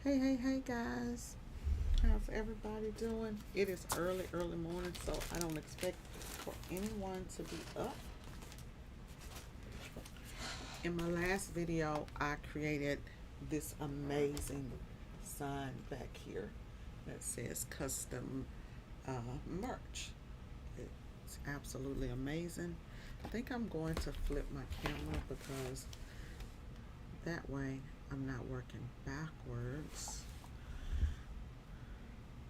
Hey guys. How's everybody doing? It is early morning, so I don't expect for anyone to be up. In my last video, I created this amazing sign back here that says custom uh, merch. It's absolutely amazing. I think I'm going to flip my camera because that way I'm not working backwards,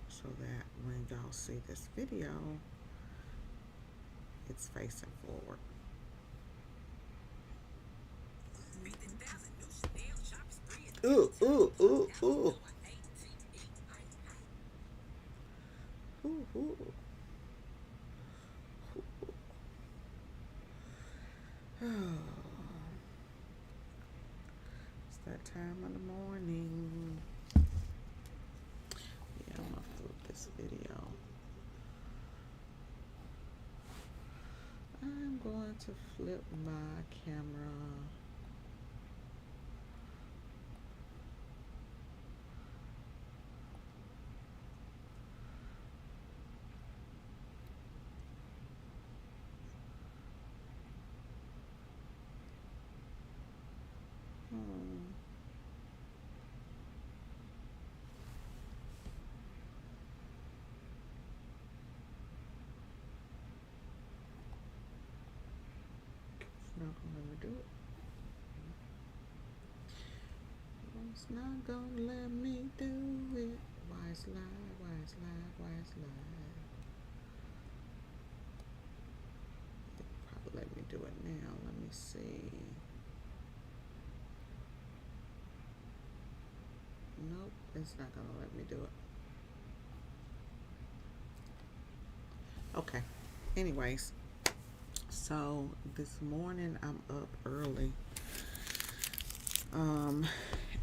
so that when y'all see this video, it's facing forward. Ooh, ooh, ooh, ooh. Ooh, ooh. It's that time of the morning. Yeah, I'm gonna flip this video. I'm going to flip my camera. Hmm. It's not gonna let me do it. It's not gonna let me do it. Why it's live? Why it's live? Why it's live? It'll probably let me do it now. Let me see. Nope, it's not gonna let me do it. Okay. Anyways, so this morning I'm up early.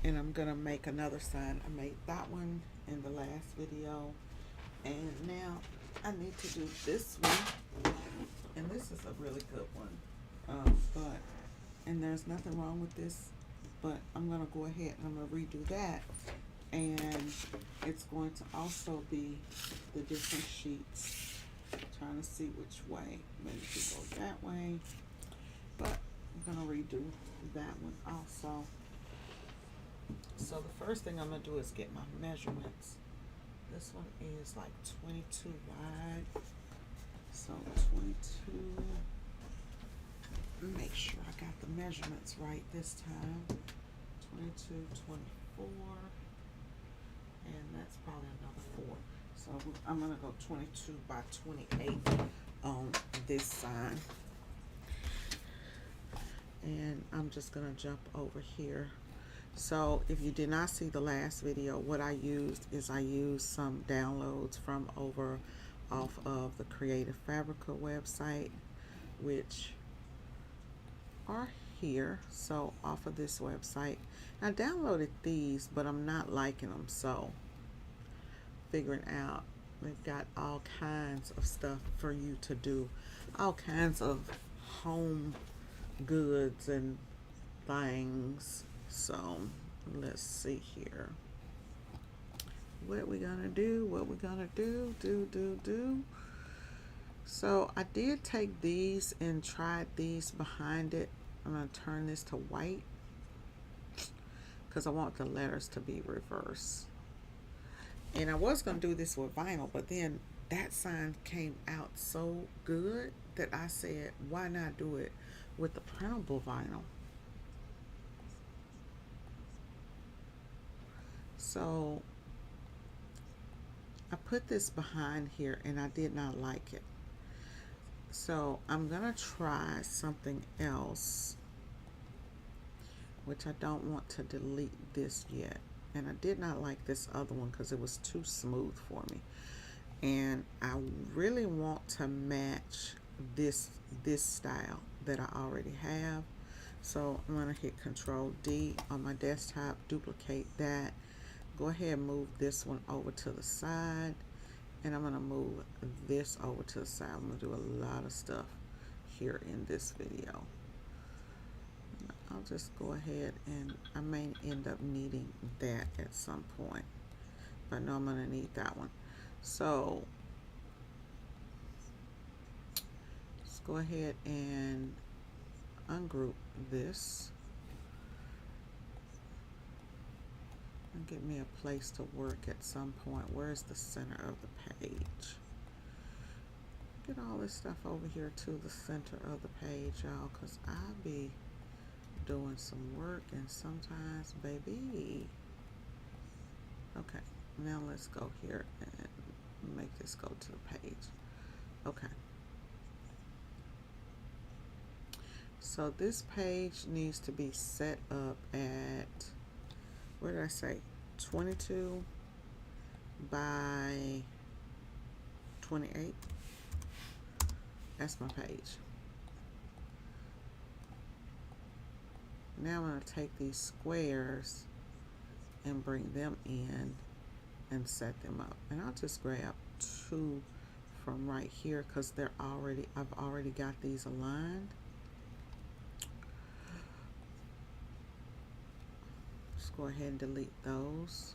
And I'm gonna make another sign. I made that one in the last video, and now I need to do this one. And this is a really good one. But and there's nothing wrong with this, but I'm gonna go ahead and I'm gonna redo that, and it's going to also be the different sheets. Trying to see which way. Maybe we go that way, but I'm gonna redo that one also. So the first thing I'm gonna do is get my measurements. This one is like 22 wide, so 22. Make sure I got the measurements right this time. 22, 24, and that's probably another 4. So I'm gonna go 22 by 28 on this sign. And I'm just gonna jump over here. So if you did not see the last video, what I used is I used some downloads from over off of the Creative Fabrica website, which are here. So off of this website, I downloaded these, but I'm not liking them. So figuring out, they've got all kinds of stuff for you to do, all kinds of home goods and things. So let's see here. What we gonna do? What we gonna do? Do. So I did take these and tried these behind it. I'm gonna turn this to white because I want the letters to be reversed. And I was gonna do this with vinyl, but then that sign came out so good that I said, why not do it with the printable vinyl? So I put this behind here and I did not like it. So I'm gonna try something else, which I don't want to delete this yet. And I did not like this other one because it was too smooth for me. And I really want to match this style that I already have. So I'm gonna hit Control D on my desktop, duplicate that, go ahead and move this one over to the side, and I'm gonna move this over to the side. I'm gonna do a lot of stuff here in this video. I'll just go ahead and I may end up needing that at some point, but I know I'm going to need that one. So let's go ahead and ungroup this and get me a place to work at some point. Where's the center of the page? Get all this stuff over here to the center of the page, y'all, because I be doing some work and sometimes, baby. Okay, now let's go here and make this go to the page. Okay. So this page needs to be set up at, what did I say, 22 by 28. That's my page. Now I'm going to take these squares and bring them in and set them up. And I'll just grab 2 from right here because I've already got these aligned. Just go ahead and delete those.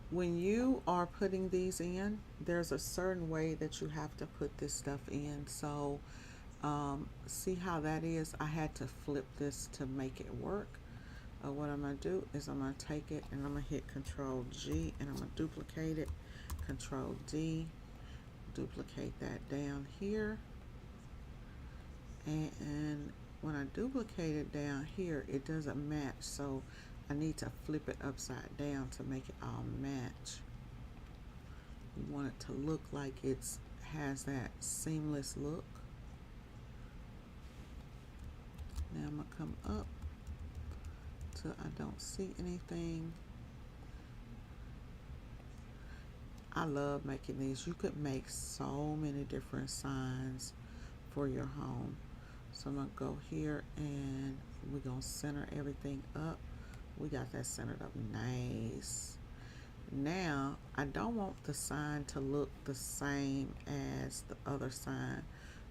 When you are putting these in, there's a certain way that you have to put this stuff in. So see how that is? I had to flip this to make it work. What I'm going to do is I'm going to take it and I'm going to hit Control G and I'm going to duplicate it. Control D, duplicate that down here. And when I duplicate it down here, it doesn't match. So I need to flip it upside down to make it all match. You want it to look like it has that seamless look. Now I'm going to come up till I don't see anything. I love making these. You could make so many different signs for your home. So I'm going to go here and we're going to center everything up. We got that centered up nice. Now, I don't want the sign to look the same as the other sign,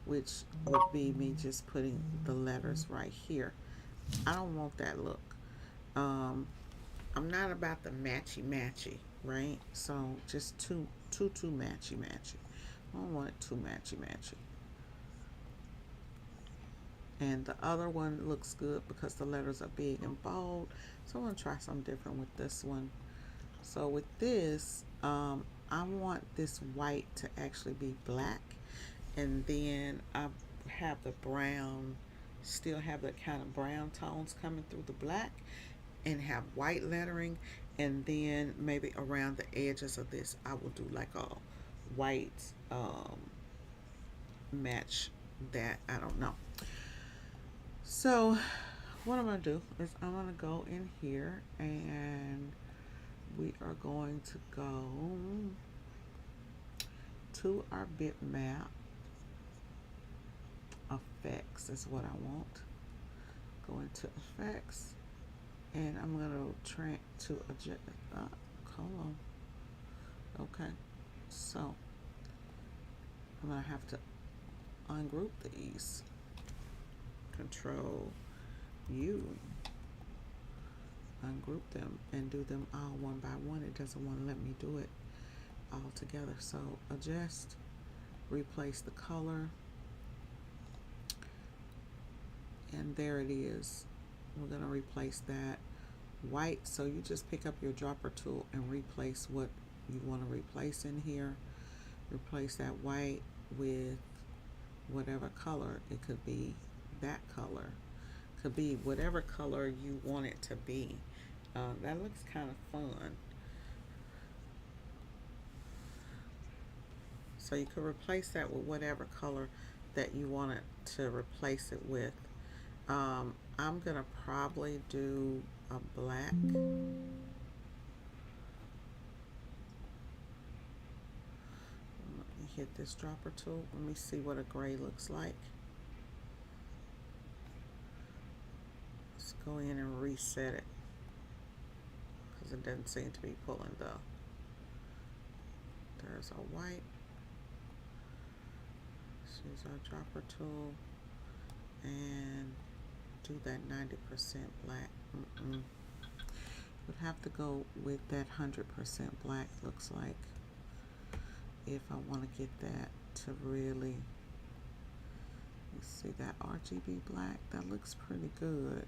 which would be me just putting the letters right here. I don't want that look. I'm not about the matchy, right? So just too matchy. I don't want it too matchy. And the other one looks good because the letters are big and bold. So I'm going to try something different with this one. So with this, I want this white to actually be black. And then I have the brown, still have the kind of brown tones coming through the black and have white lettering. And then maybe around the edges of this, I will do like a white match that, I don't know. So what I'm going to do is I'm going to go in here and we are going to go to our bitmap. Effects is what I want. Go into effects and I'm going to adjust. Hold on. Okay. So I'm going to have to ungroup these. Control U, ungroup them and do them all one by one. It doesn't want to let me do it all together. So adjust, replace the color, and there it is. We're going to replace that white. So you just pick up your dropper tool and replace what you want to replace in here. Replace that white with whatever color. It could be that color, could be whatever color you want it to be. That looks kind of fun. So you could replace that with whatever color that you want it to replace it with. I'm gonna probably do a black. Let me hit this dropper tool. Let me see what a gray looks like. Go in and reset it because it doesn't seem to be pulling there's a white. Let's use our dropper tool and do that 90% black. Would have to go with that 100% black, looks like, if I want to get that to really, let's see, that RGB black, that looks pretty good.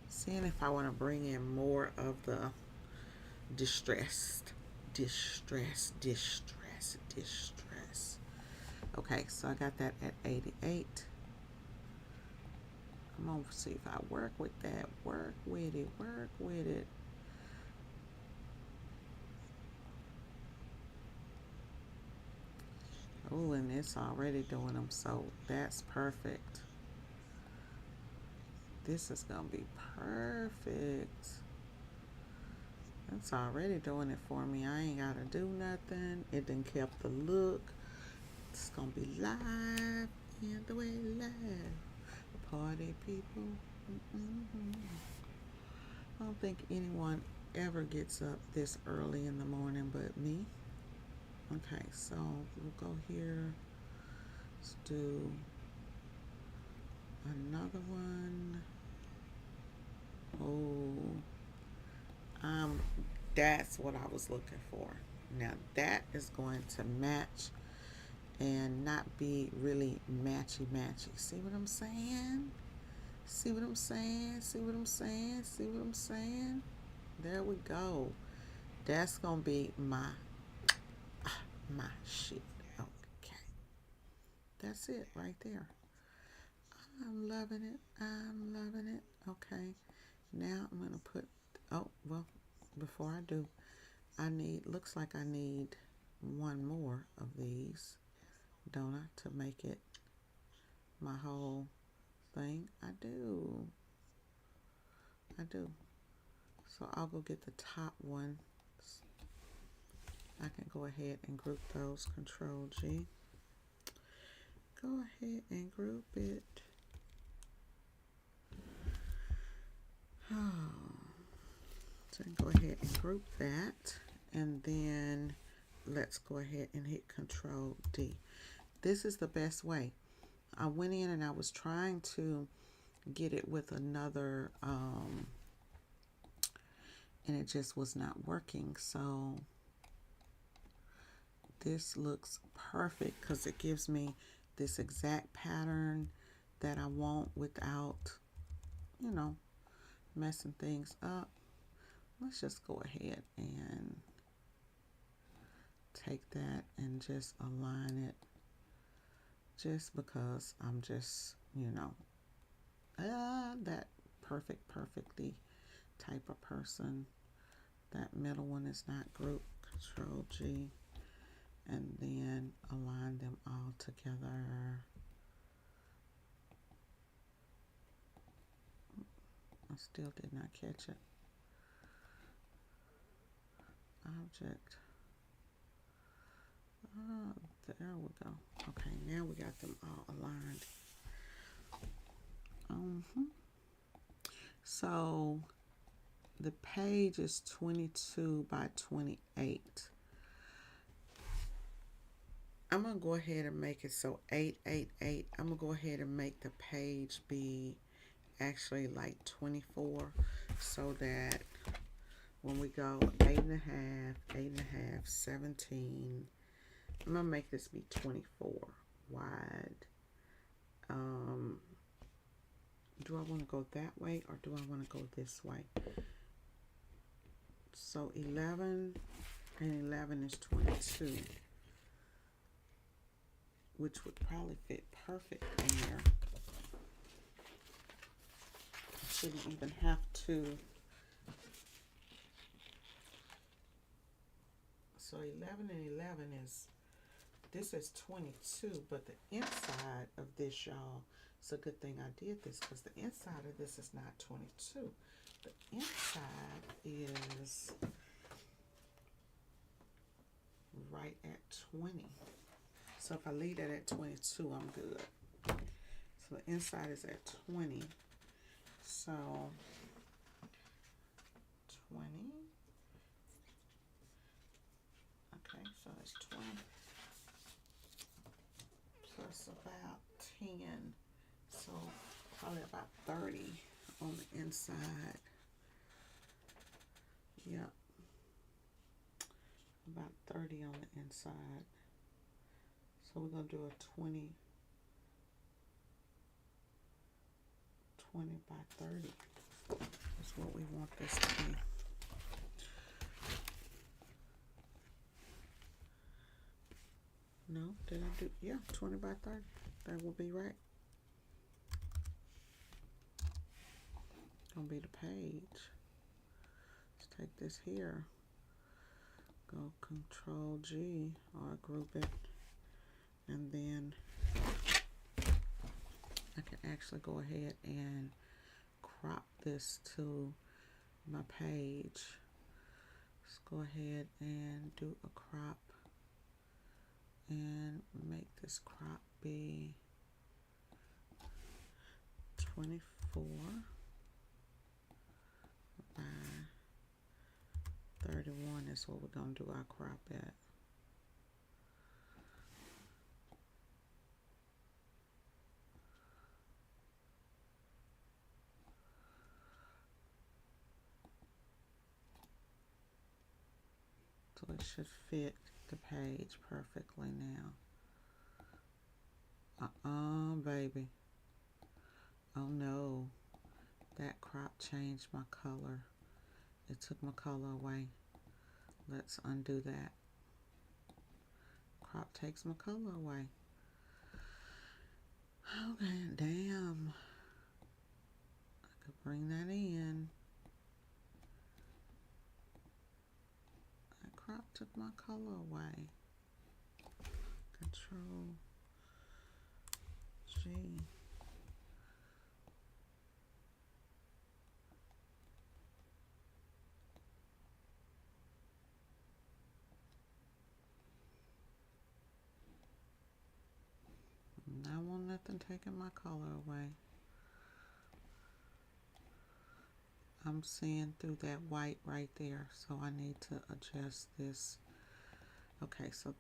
Seeing if I want to bring in more of the distress. Okay, so I got that at 88. I'm gonna see if I work with that. Work with it. Oh, and it's already doing them, so that's perfect. This is gonna be perfect. It's already doing it for me. I ain't gotta do nothing. It done kept the look. It's gonna be live in the way live. Party people. I don't think anyone ever gets up this early in the morning but me. Okay, so we'll go here. Let's do another one. Oh, that's what I was looking for. Now that is going to match and not be really matchy. See what I'm saying? See what I'm saying? There we go. That's gonna be my shit. Okay, that's it right there. I'm loving it. Okay, now I'm gonna put, oh well, before I do, looks like I need one more of these, don't I, to make it my whole thing. I do. So I'll go get the top one. I can go ahead and group those. Control G. Go ahead and group it. So go ahead and group that, and then let's go ahead and hit Control D. This is the best way. I went in and I was trying to get it with another, and it just was not working. So this looks perfect because it gives me this exact pattern that I want without, messing things up. Let's just go ahead and take that and just align it, just because I'm just, that perfectly type of person. That middle one is not grouped. Control G, and then align them all together. I still did not catch it. Object. There we go. Okay, now we got them all aligned. So the page is 22 by 28. I'm gonna go ahead and make it so 888. I'm gonna go ahead and make the page be actually like 24, so that when we go 8.5, 17, I'm gonna make this be 24 wide. Do I want to go that way or do I want to go this way? So 11 and 11 is 22, which would probably fit perfect in there. I shouldn't even have to. So 11 and 11 is, this is 22, but the inside of this, y'all, it's a good thing I did this, because the inside of this is not 22. The inside is right at 20. So if I leave that at 22, I'm good. So the inside is at 20. So 20, it's 20 plus about 10, so probably about 30 on the inside. Yep, about 30 on the inside. So we're going to do a 20 by 30. That's what we want this to be. No, did I do? Yeah, 20 by 30. That will be right. Gonna be the page. Let's take this here. Go Control G or group it, and then I can actually go ahead and crop this to my page. Let's go ahead and do a crop and make this crop be 24 by 31 is what we're going to do our crop at. So it should fit the page perfectly now. Baby. Oh no. That crop changed my color. It took my color away. Let's undo that. Crop takes my color away. Okay, damn. I could bring that in. That crop took my color away. Control G. I want nothing taking my color away. I'm seeing through that white right there, so I need to adjust this. Okay, so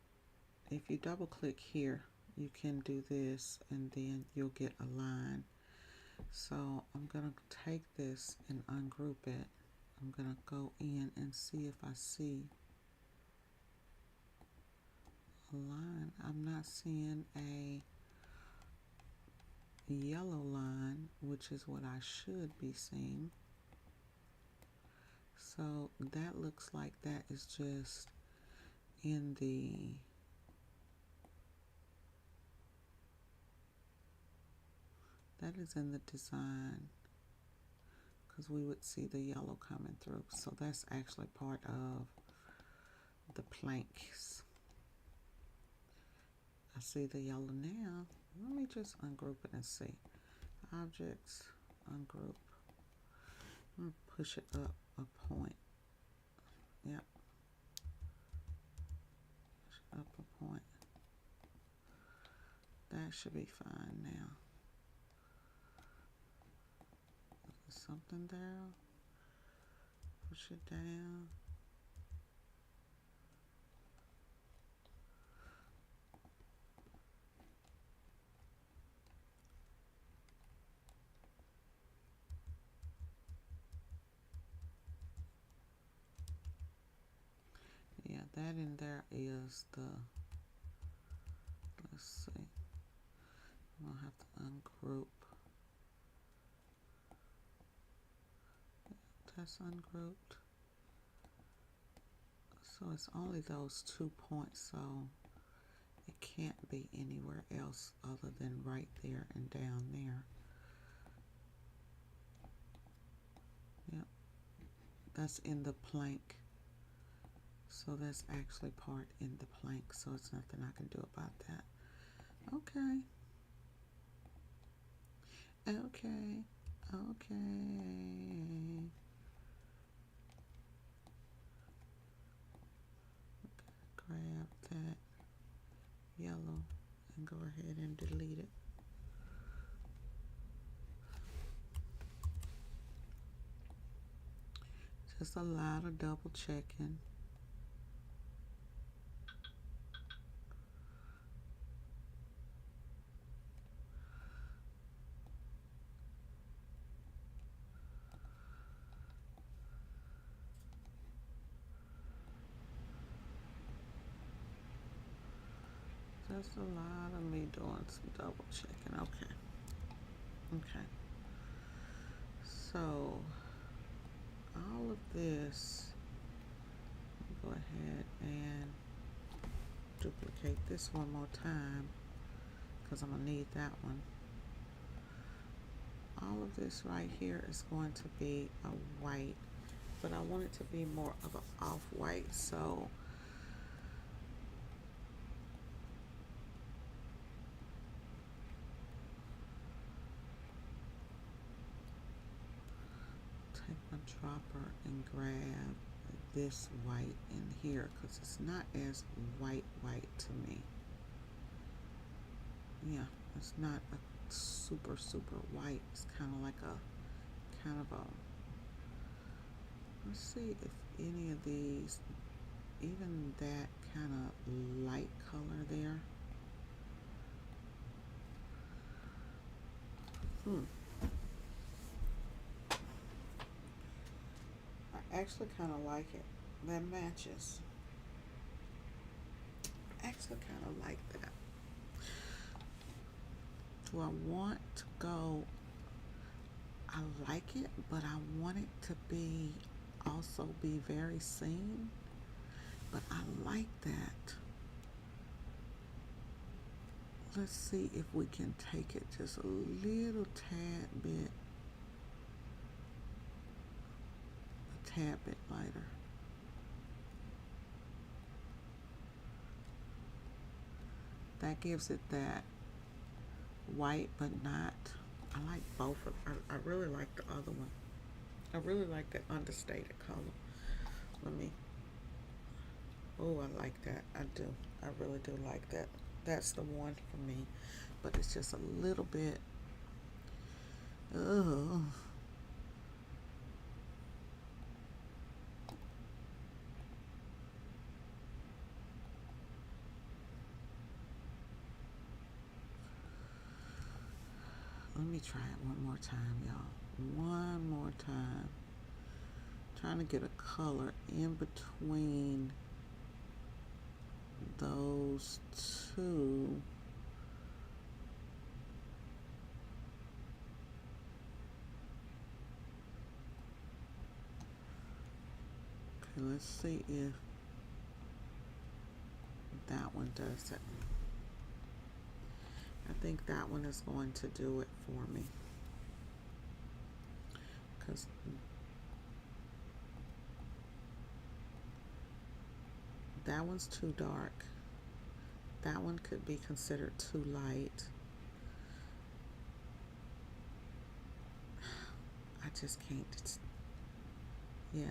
if you double click here, you can do this and then you'll get a line. So I'm gonna take this and ungroup it. I'm gonna go in and see if I see a line. I'm not seeing a yellow line, which is what I should be seeing. So that looks like that is just in the design, because we would see the yellow coming through. So that's actually part of the planks. I see the yellow now. Let me just ungroup it and see. Objects, ungroup. I'm going to push it up a point. Yep. Push it up a point. That should be fine now. Is something there? Push it down. Yeah, that in there is the, let's see. I'm going to have to ungroup. That's ungrouped. So it's only those 2 points, so it can't be anywhere else other than right there and down there. Yep. That's in the plank. So that's actually part in the plank, so it's nothing I can do about that. Okay. Okay. Okay. Grab that yellow and go ahead and delete it. Just a lot of double checking. That's a lot of me doing some double checking. Okay. Okay. So all of this, go ahead and duplicate this one more time because I'm gonna need that one. All of this right here is going to be a white, but I want it to be more of an off-white, so take my dropper and grab this white in here because it's not as white to me. Yeah, it's not a super white. It's kind of like a let's see if any of these, even that kind of light color there. I actually kind of like it. That matches. Actually kind of like that. Do I want to go? I like it, but I want it to be also be very seen. But I like that. Let's see if we can take it just a little tad bit, lighter. That gives it that white, but not. I like both of. I really like the other one. I really like that understated color. Let me. Oh, I like that. I do. I really do like that. That's the one for me. But it's just a little bit. Oh. Let me try it one more time, y'all. One more time. Trying to get a color in between those two. Okay, let's see if that one does it. I think that one is going to do it for me. Because that one's too dark. That one could be considered too light. I just can't. Yeah,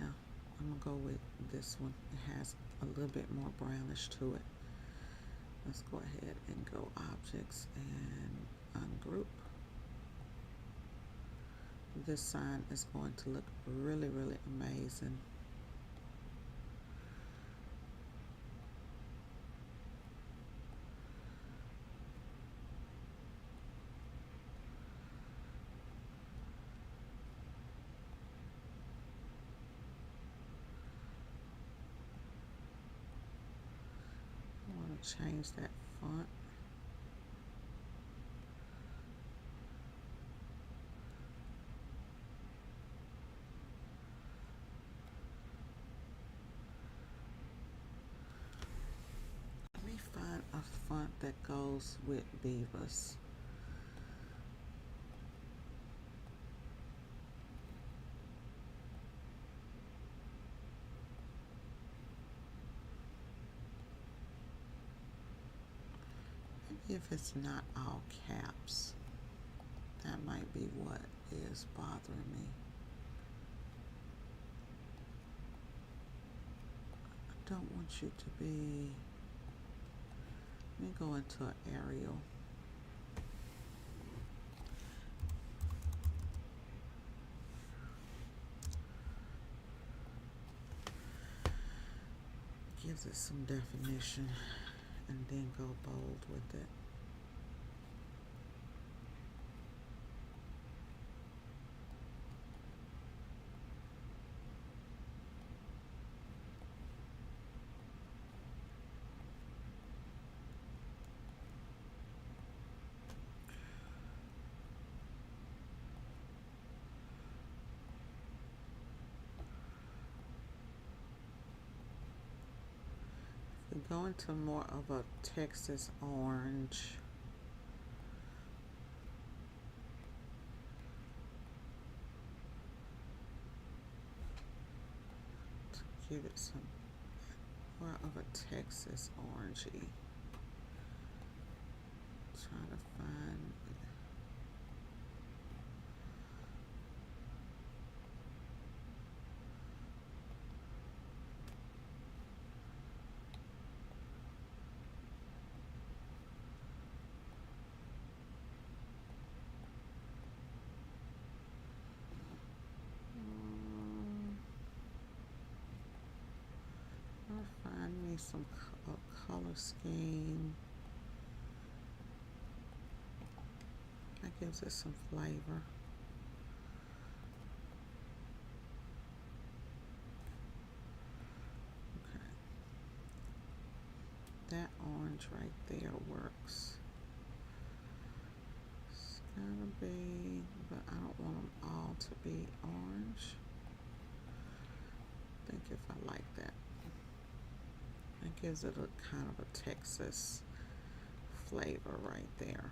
I'm gonna go with this one. It has a little bit more brownish to it. Let's go ahead and go objects and ungroup. This sign is going to look really amazing. I want to change that font. Let me find a font that goes with Beavis. If it's not all caps, that might be what is bothering me. I don't want you to be. Let me go into an Arial. Gives it some definition, and then go bold with it. go into more of a Texas orange. To give it some more of a Texas orangey. Trying to find me some color scheme that gives it some flavor. Okay, that orange right there works. It's gotta be, but I don't want them all to be orange. I think if I like that. That gives it a kind of a Texas flavor right there.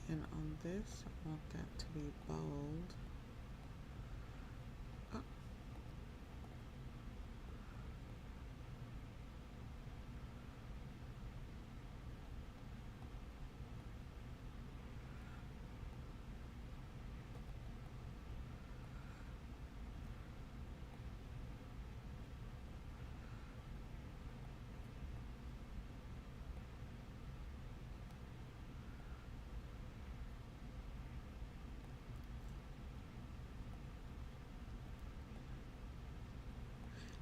And on this, I want that to be bold. Oh.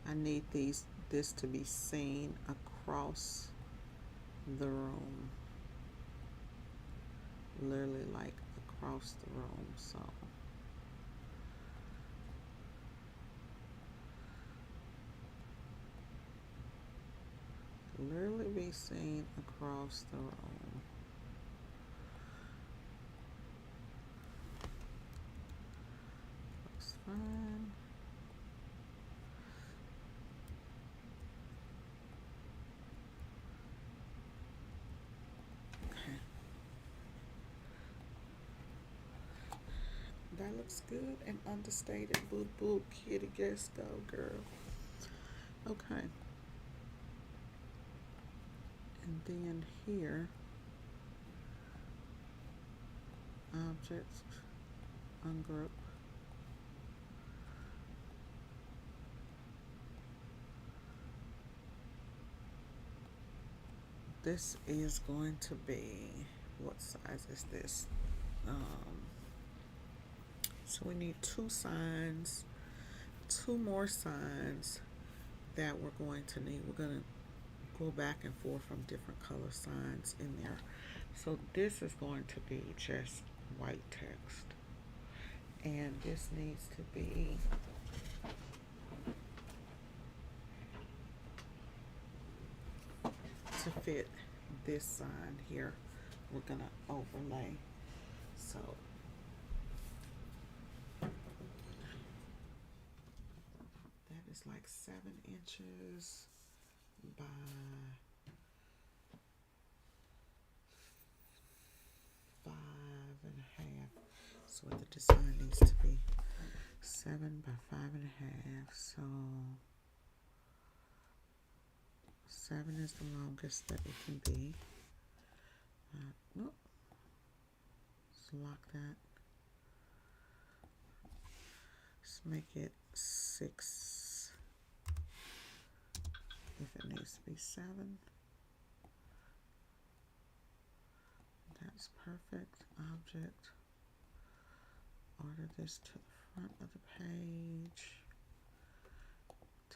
I need this to be seen across the room, literally like across the room. So literally be seen across the room. Looks fine. That looks good and understated. Boop boop, kitty, guess go, girl. Okay. And then here, objects, ungroup. This is going to be, what size is this? So we need two signs, two more signs that we're going to need. We're going to go back and forth from different color signs in there. So this is going to be just white text. And this needs to be to fit this sign here. We're going to overlay. So that is like 7 inches by 5.5. So what the design needs to be 7 by 5.5. So 7 is the longest that it can be. Nope. Let's lock that. Let's make it 6 if it needs to be 7. That's perfect. Object. Order this to the front of the page.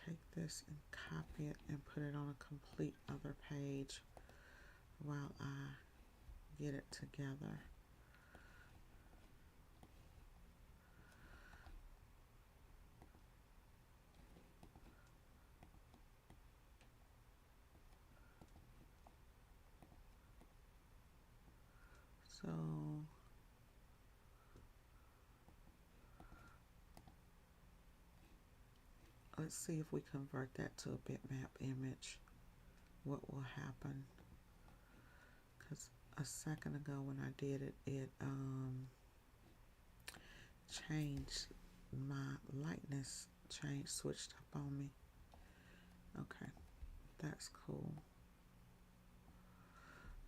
Take this and copy it and put it on a complete other page while I get it together. So let's see if we convert that to a bitmap image, what will happen. Because a second ago when I did it, it changed my lightness, switched up on me. Okay, that's cool.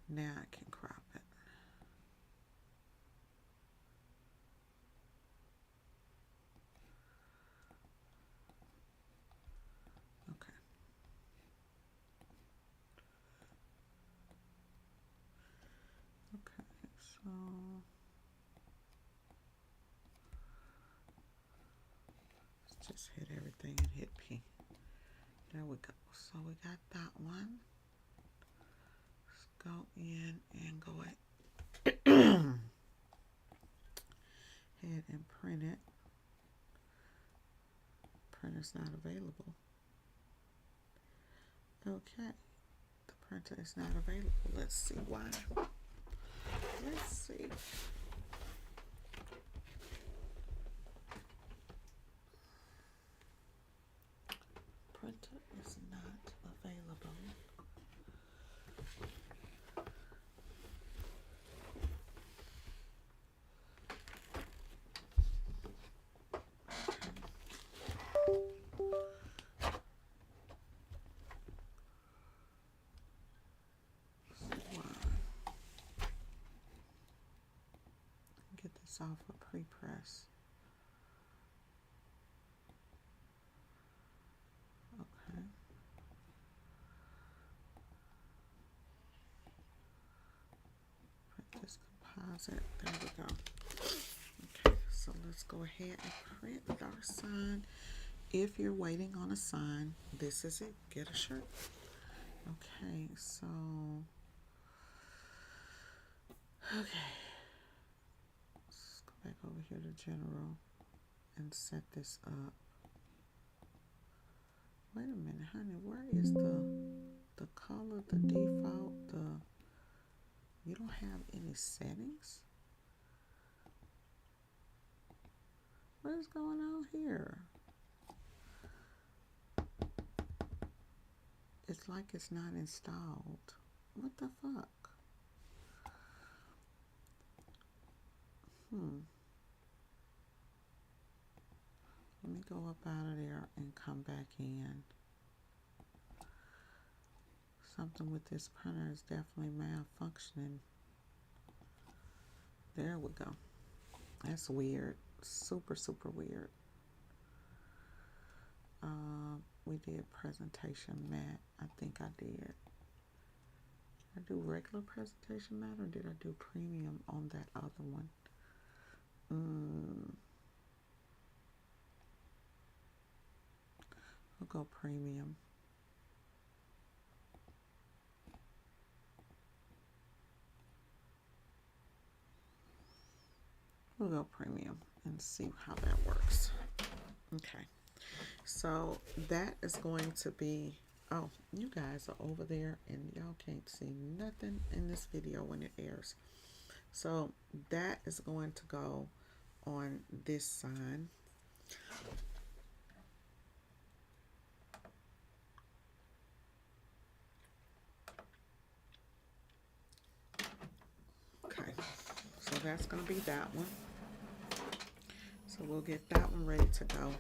Now I can crop it. Okay. Okay, so let's just hit everything and hit P. There we go. So we got that one. Let's go in and go ahead and print it. Printer's not available. Okay, the printer is not available. Let's see why. Let's see. Printer is not available. Get this off a pre-press. Okay. Print this composite. There we go. Okay, so let's go ahead and print our sign. If you're waiting on a sign, this is it. Get a shirt. Okay, so okay. Let's go back over here to general and set this up. Wait a minute, honey, where is the color, the default, you don't have any settings? What is going on here? It's like it's not installed. What the fuck? Let me go up out of there and come back in. Something with this printer is definitely malfunctioning. There we go. That's weird. Super, super weird. We did presentation matte. I think I did. Did I do regular presentation matte or did I do premium on that other one? I'll go premium. We'll go premium and see how that works. Okay, so that is going to be, oh, you guys are over there and y'all can't see nothing in this video when it airs. So that is going to go on this sign. Okay, so that's going to be that one. So we'll get that one ready to go.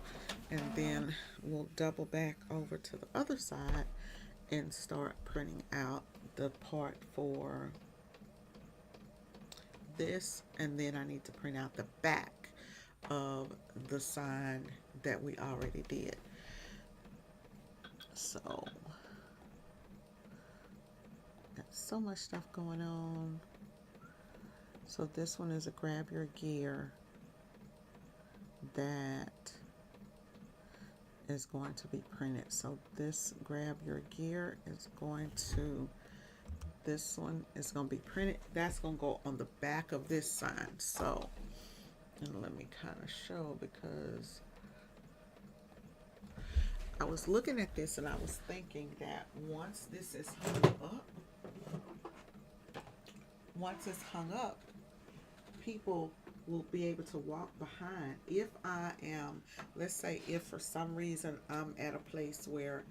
And then we'll double back over to the other side and start printing out the part for this. And then I need to print out the back of the sign that we already did. So got so much stuff going on. So this one is a grab your gear that is going to be printed. So this grab your gear is going to, this one is going to be printed. That's going to go on the back of this sign. So, and let me kind of show, because I was looking at this and I was thinking that once this is hung up, once it's hung up, people will be able to walk behind. If I am, let's say, if for some reason I'm at a place where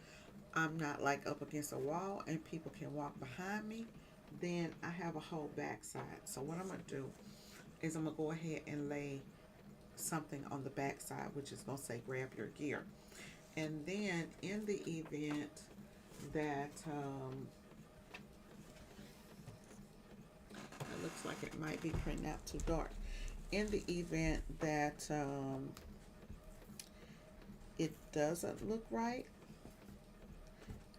I'm not like up against a wall and people can walk behind me, then I have a whole backside. So what I'm gonna do is I'm gonna go ahead and lay something on the backside, which is gonna say grab your gear. And then in the event that it looks like it might be printing out too dark. In the event that it doesn't look right,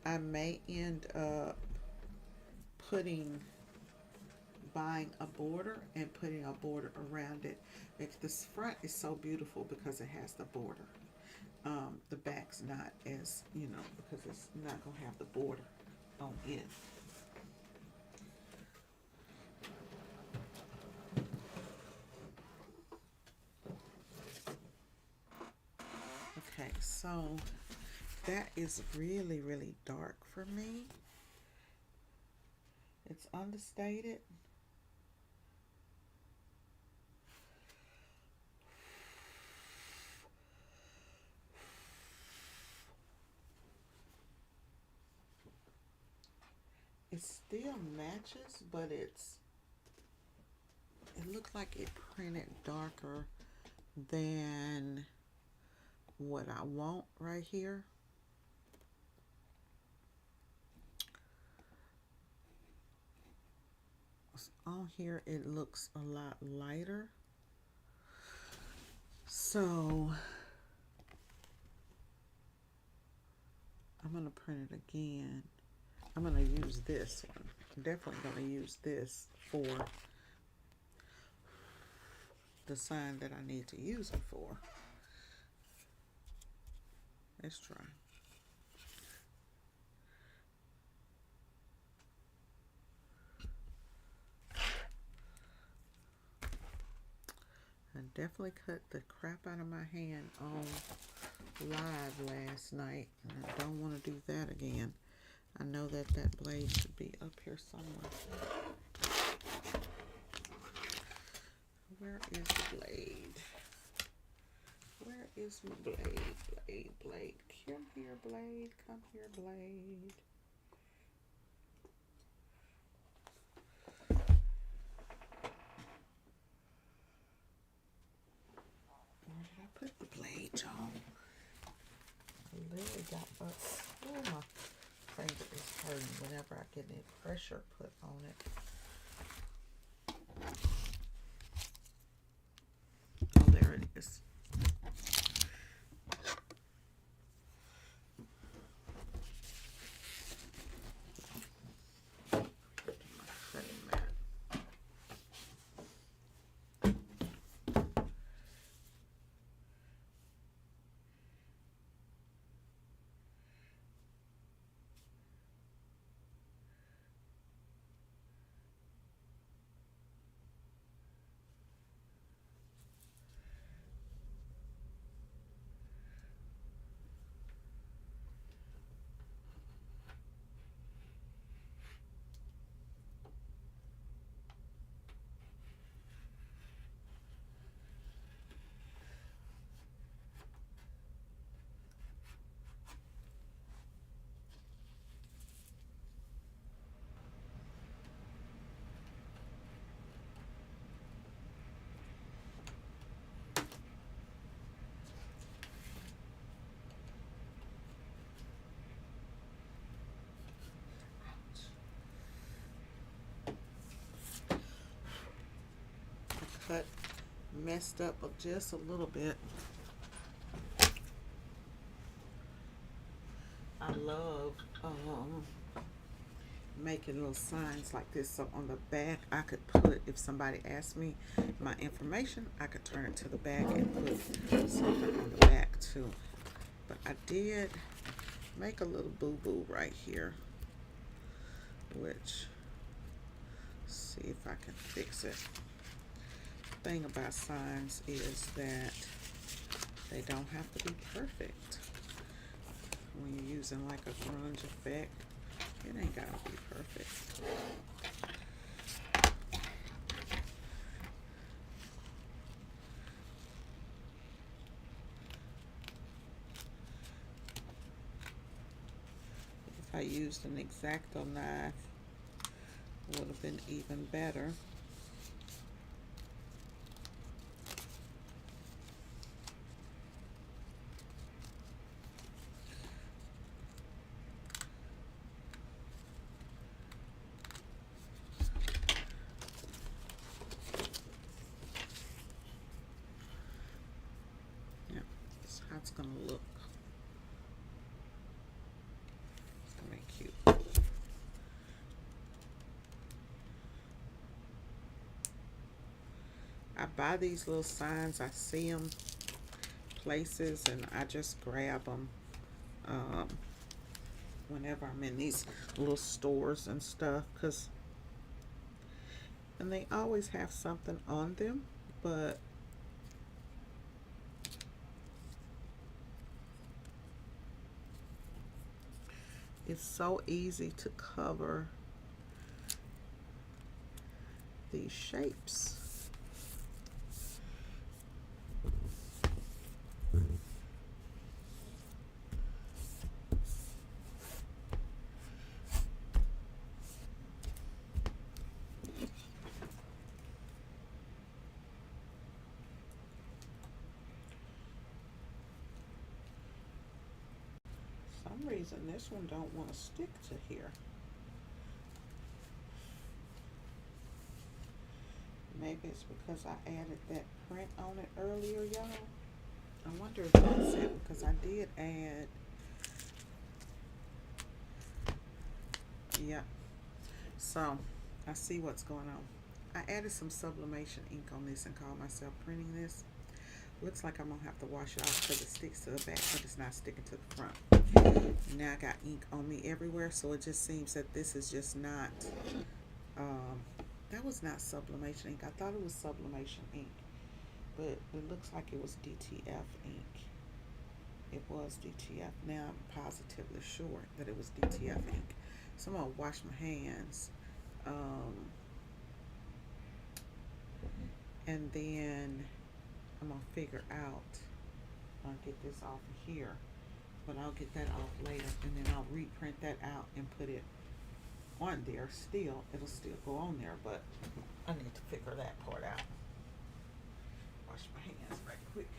I may end up buying a border and putting a border around it. Like this front is so beautiful because it has the border. The back's not as, because it's not going to have the border on it. Okay, so that is really, really dark for me. It's understated. It still matches, but it looked like it printed darker than what I want right here. On here it looks a lot lighter. So I'm going to print it again. I'm going to use this one. I'm definitely going to use this for the sign that I need to use it for. Let's try. I definitely cut the crap out of my hand on live last night, and I don't want to do that again. I know that blade should be up here somewhere. Where is the blade? Where is my blade? Blade. Come here, blade. Come here, blade. Where did I put the blade, y'all? I literally got up. Oh, my finger is hurting whenever I get any pressure put on it. Oh, there it is. Cut messed up just a little bit. I love making little signs like this, so on the back I could put, if somebody asked me my information, I could turn it to the back and put something on the back too. But I did make a little boo-boo right here, which, see if I can fix it. The thing about signs is that they don't have to be perfect. When you're using like a grunge effect, it ain't gotta be perfect. I used an X-Acto knife, would have been even better. Yeah, that's how it's gonna look. It's gonna be cute. I buy these little signs, I see them places, and I just grab them whenever I'm in these little stores and stuff, and they always have something on them, but it's so easy to cover these shapes. For some reason this one don't want to stick to here. Maybe it's because I added that print on it earlier, y'all. I wonder if that's it, because I did add, yeah. So I see what's going on. I added some sublimation ink on this and called myself printing this. Looks like I'm gonna have to wash it off because it sticks to the back, but it's not sticking to the front. Now I got ink on me everywhere, so it just seems that this is just not, that was not sublimation ink. I thought it was sublimation ink, but it looks like it was DTF ink. It was DTF. Now I'm positively sure that it was DTF ink. So I'm gonna wash my hands, and then I'm gonna figure out, I'll get this off of here, but I'll get that off later, and then I'll reprint that out and put it on there. Still, it'll still go on there, but I need to figure that part out. Wash my hands right quick.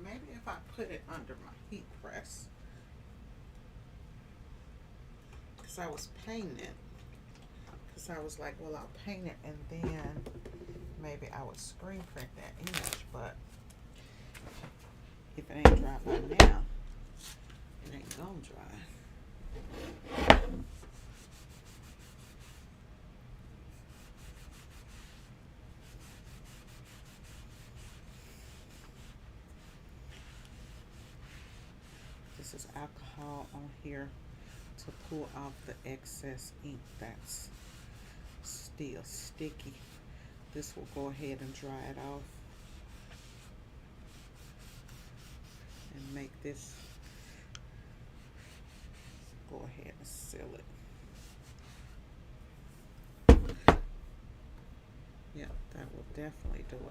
Maybe if I put it under my heat press, because I was painting it, because I was like, well, I'll paint it and then maybe I would screen print that image, but if it ain't dry by now, it ain't gonna dry. This is alcohol on here to pull off the excess ink that's still sticky. This will go ahead and dry it off and make this go ahead and seal it. Yeah, that will definitely do it.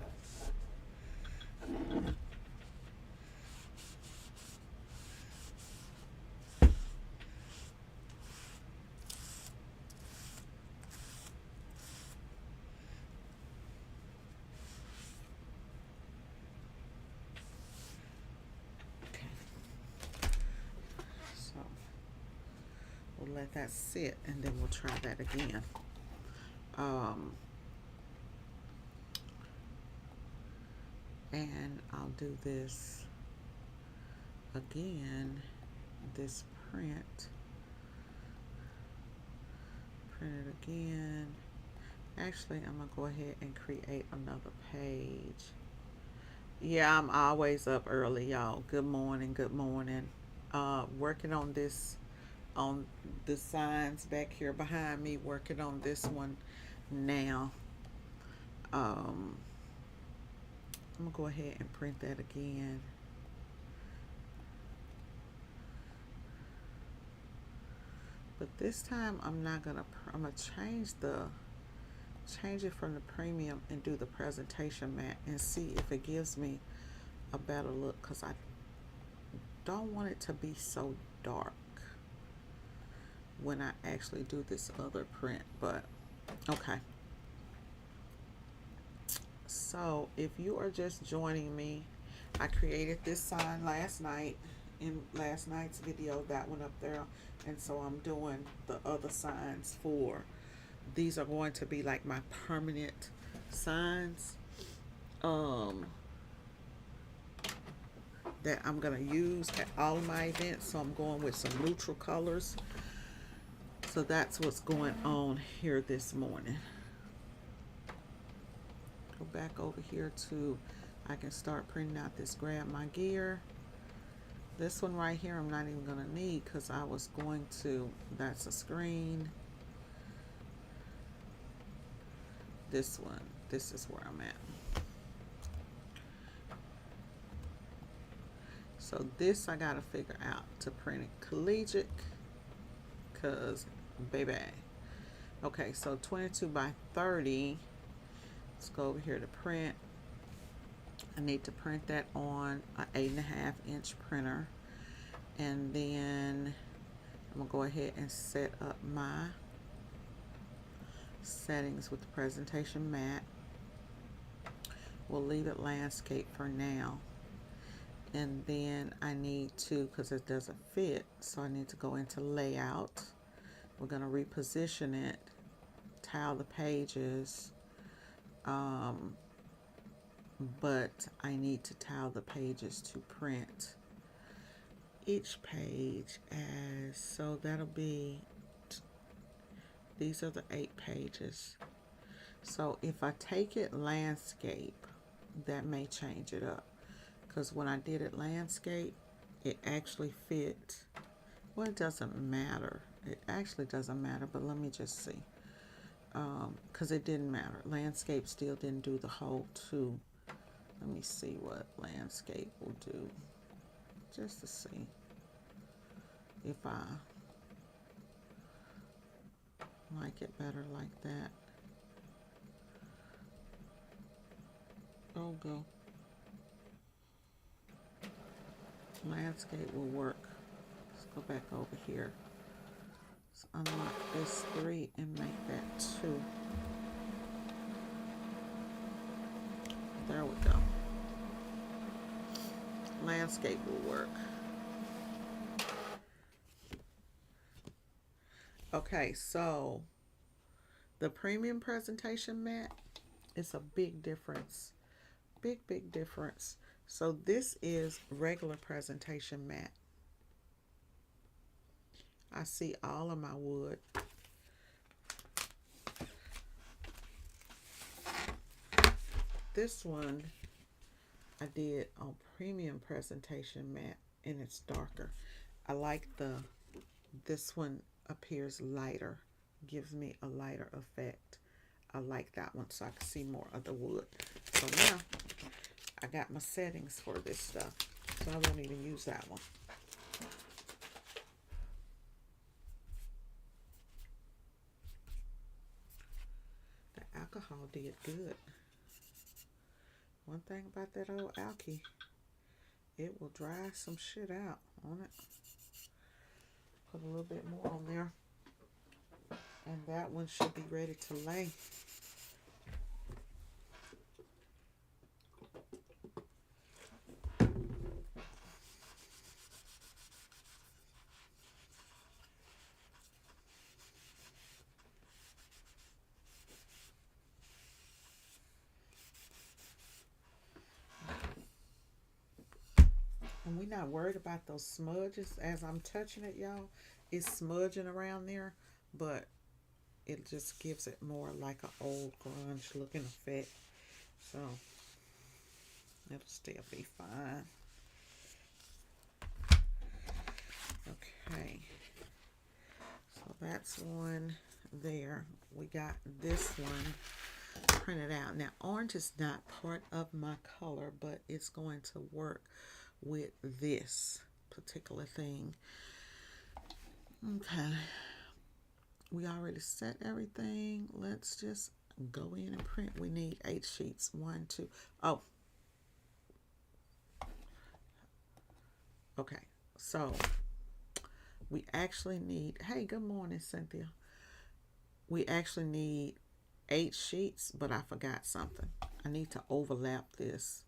We'll let that sit and then we'll try that again. And I'll do this again, this print it again. Actually, I'm gonna go ahead and create another page Yeah, I'm always up early, y'all. Good morning, good morning. Working on this, on the signs back here behind me, working on this one now. Um, I'm gonna go ahead and print that again. But this time I'm not gonna, I'm gonna change it from the premium and do the presentation mat and see if it gives me a better look, because I don't want it to be so dark when I actually do this other print. But okay, so if you are just joining me, I created this sign last night in last night's video, that one up there, and so I'm doing the other signs for these are going to be like my permanent signs um that I'm gonna use at all of my events. So I'm going with some neutral colors. So that's what's going on here this morning. Go back over here to, I can start printing out this grab my gear. This one right here I'm not even gonna need because I was going to, that's a screen. This one, this is where I'm at. So this I gotta figure out to print it collegiate, cause baby. Okay, so 22 by 30. Let's go over here to print. I need to print that on an 8.5-inch printer, and then I'm gonna go ahead and set up my settings with the presentation mat. We'll leave it landscape for now, and then I need to, because it doesn't fit, so I need to go into layout. We're gonna reposition it, tile the pages, but I need to tile the pages to print each page as, so that'll be, these are the 8 pages. So if I take it landscape, that may change it up, because when I did it landscape, it actually fit. Well, it doesn't matter. It actually doesn't matter, but let me just see. Because it didn't matter. Landscape still didn't do the whole 2. Let me see what landscape will do, just to see if I like it better like that. Oh, go. Landscape will work. Let's go back over here. Let's unlock this 3 and make that 2. There we go. Landscape will work. Okay, so the premium presentation mat is a big difference. Big difference. So this is regular presentation mat. I see all of my wood. This one I did on premium presentation mat, and it's darker. I like this one appears lighter, gives me a lighter effect. I like that one, so I can see more of the wood. So now I got my settings for this stuff, so I won't even use that one. The alcohol did good. One thing about that old alky, it will dry some shit out on it. Put a little bit more on there, and that one should be ready to lay. And we're not worried about those smudges as I'm touching it, y'all. It's smudging around there, but it just gives it more like an old grunge looking effect. So It'll still be fine. Okay. So that's one there. We got this one printed out. Now, orange is not part of my color, but it's going to work with this particular thing. Okay. We already set everything. Let's just go in and print. We need 8 sheets. 1, 2. Oh. Okay. So we actually need, hey, good morning, Cynthia. We actually need 8 sheets, but I forgot something. I need to overlap this,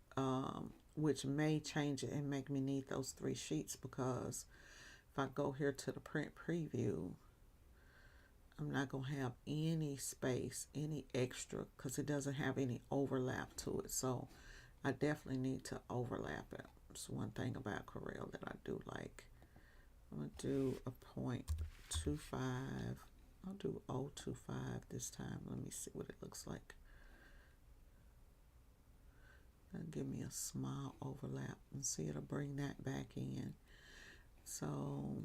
which may change it and make me need those 3 sheets, because if I go here to the print preview, I'm not going to have any space, any extra, because it doesn't have any overlap to it. So I definitely need to overlap it. It's one thing about Corel that I do like. I'm going to do a 0.25. I'll do 0.25 this time. Let me see what it looks like. That'll give me a small overlap, and see, it'll bring that back in. So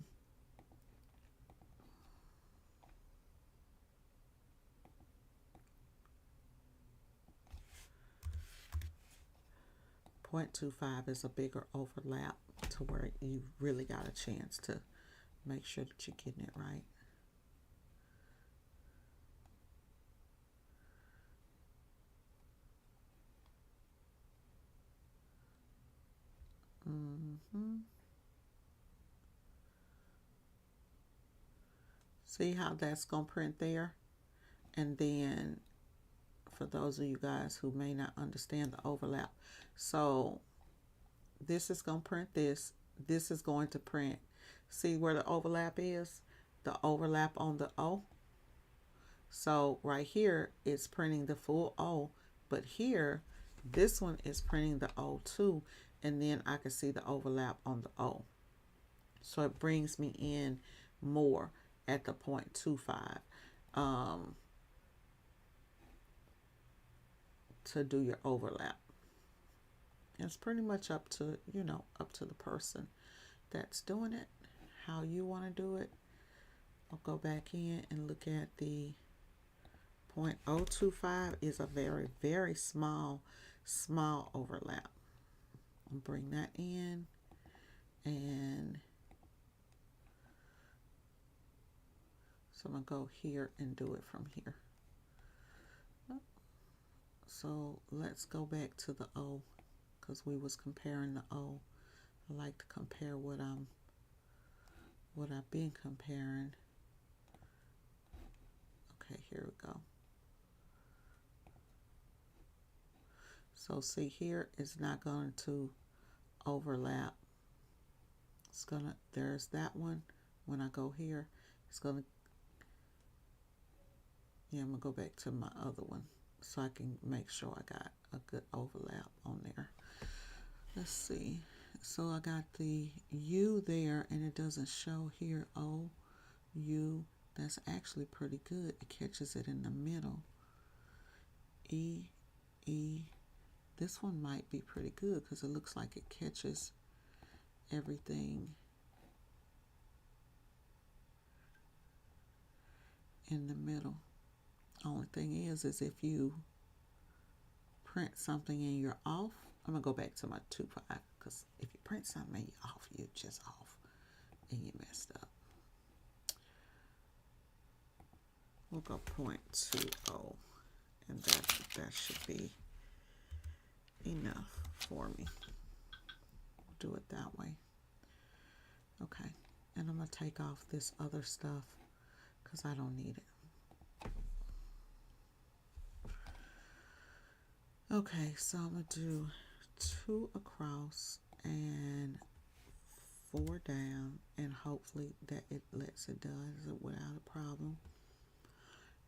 0.25 is a bigger overlap, to where you really got a chance to make sure that you're getting it right. See how that's going to print there? And then, for those of you guys who may not understand the overlap, so this is going to print this. This is going to print. See where the overlap is? The overlap on the O. So right here, it's printing the full O. But here, this one is printing the O too. And then I can see the overlap on the O. So it brings me in more at the 0.25 to do your overlap. It's pretty much up to, up to the person that's doing it, how you want to do it. I'll go back in and look at the 0.025 is a very, very small overlap. I'll bring that in, and so I'm going to go here and do it from here. So let's go back to the O, because we was comparing the O. I like to compare what I've been comparing. Okay, here we go. So see, here it's not going to overlap. It's gonna, there's that one. When I go here, it's gonna, I'm gonna go back to my other one so I can make sure I got a good overlap on there. Let's see. So I got the U there, and it doesn't show here O, U. That's actually pretty good. It catches it in the middle. E, E. This one might be pretty good, because it looks like it catches everything in the middle. Only thing is if you print something and you're off, I'm going to go back to my 2.5, because if you print something and you're off, you're just off and you messed up. We'll go 0.20, and that should be enough for me. Do it that way. Okay, and I'm going to take off this other stuff because I don't need it. Okay, so I'm going to do 2 across and 4 down, and hopefully that it does it without a problem.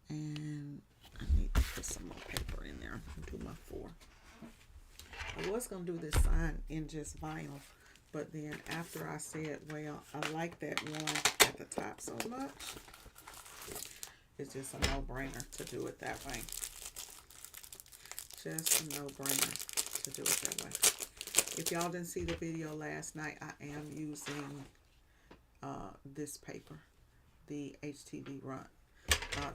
And I need to put some more paper in there and do my 4. I was going to do this sign in just vinyl, but then after I said, well, I like that one at the top so much, it's just a no-brainer to do it that way. Just a no-brainer to do it that way. If y'all didn't see the video last night, I am using this paper, the HTV Run.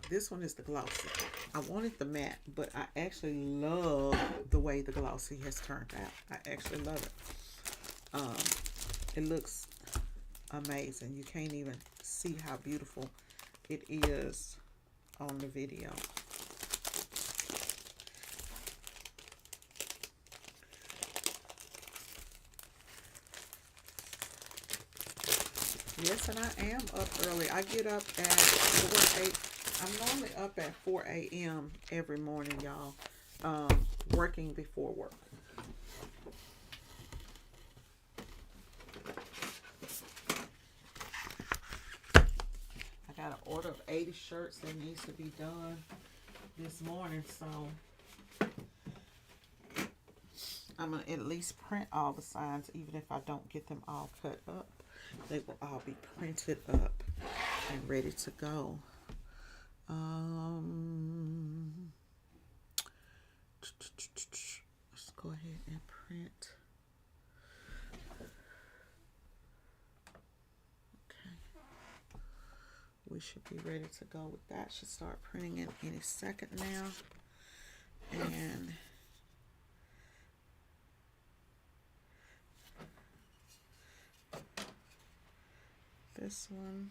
This one is the glossy. I wanted the matte, but I actually love the way the glossy has turned out. I actually love it. It looks amazing. You can't even see how beautiful it is on the video. Yes, and I am up early. I get up at 4, 8. I'm normally up at 4 a.m. every morning, y'all, working before work. I got an order of 80 shirts that needs to be done this morning, so I'm going to at least print all the signs, even if I don't get them all cut up. They will all be printed up and ready to go. Let's go ahead and print. Okay. We should be ready to go with that. Should start printing in any second now. And this one,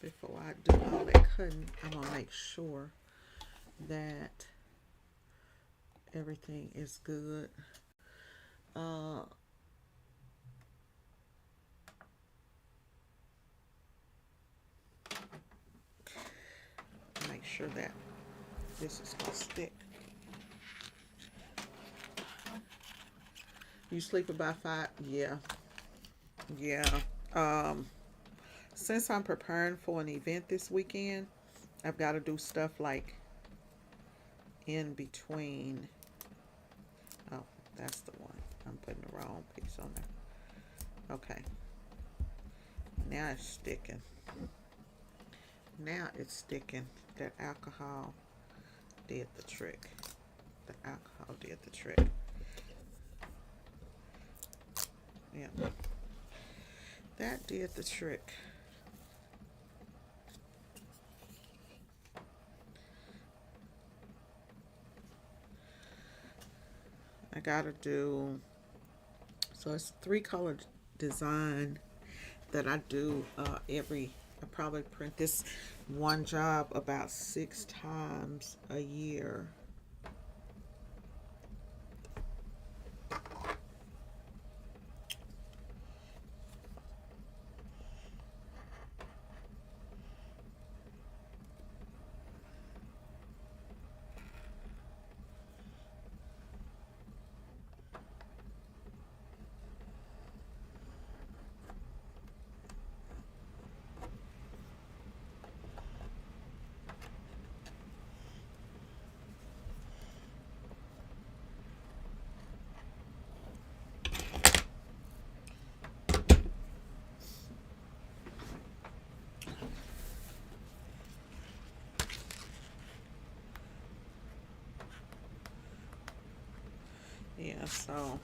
before I do all that cutting, I'm gonna make sure that everything is good. Make sure that this is gonna stick. You sleep about 5? Yeah. Since I'm preparing for an event this weekend, I've got to do stuff like in between. Oh, that's the one. I'm putting the wrong piece on there. Okay. Now it's sticking. Now it's sticking. That alcohol did the trick. The alcohol did the trick. Yeah. That did the trick. I gotta do, so it's 3-color design that I do I probably print this one job about 6 times a year. Yeah, so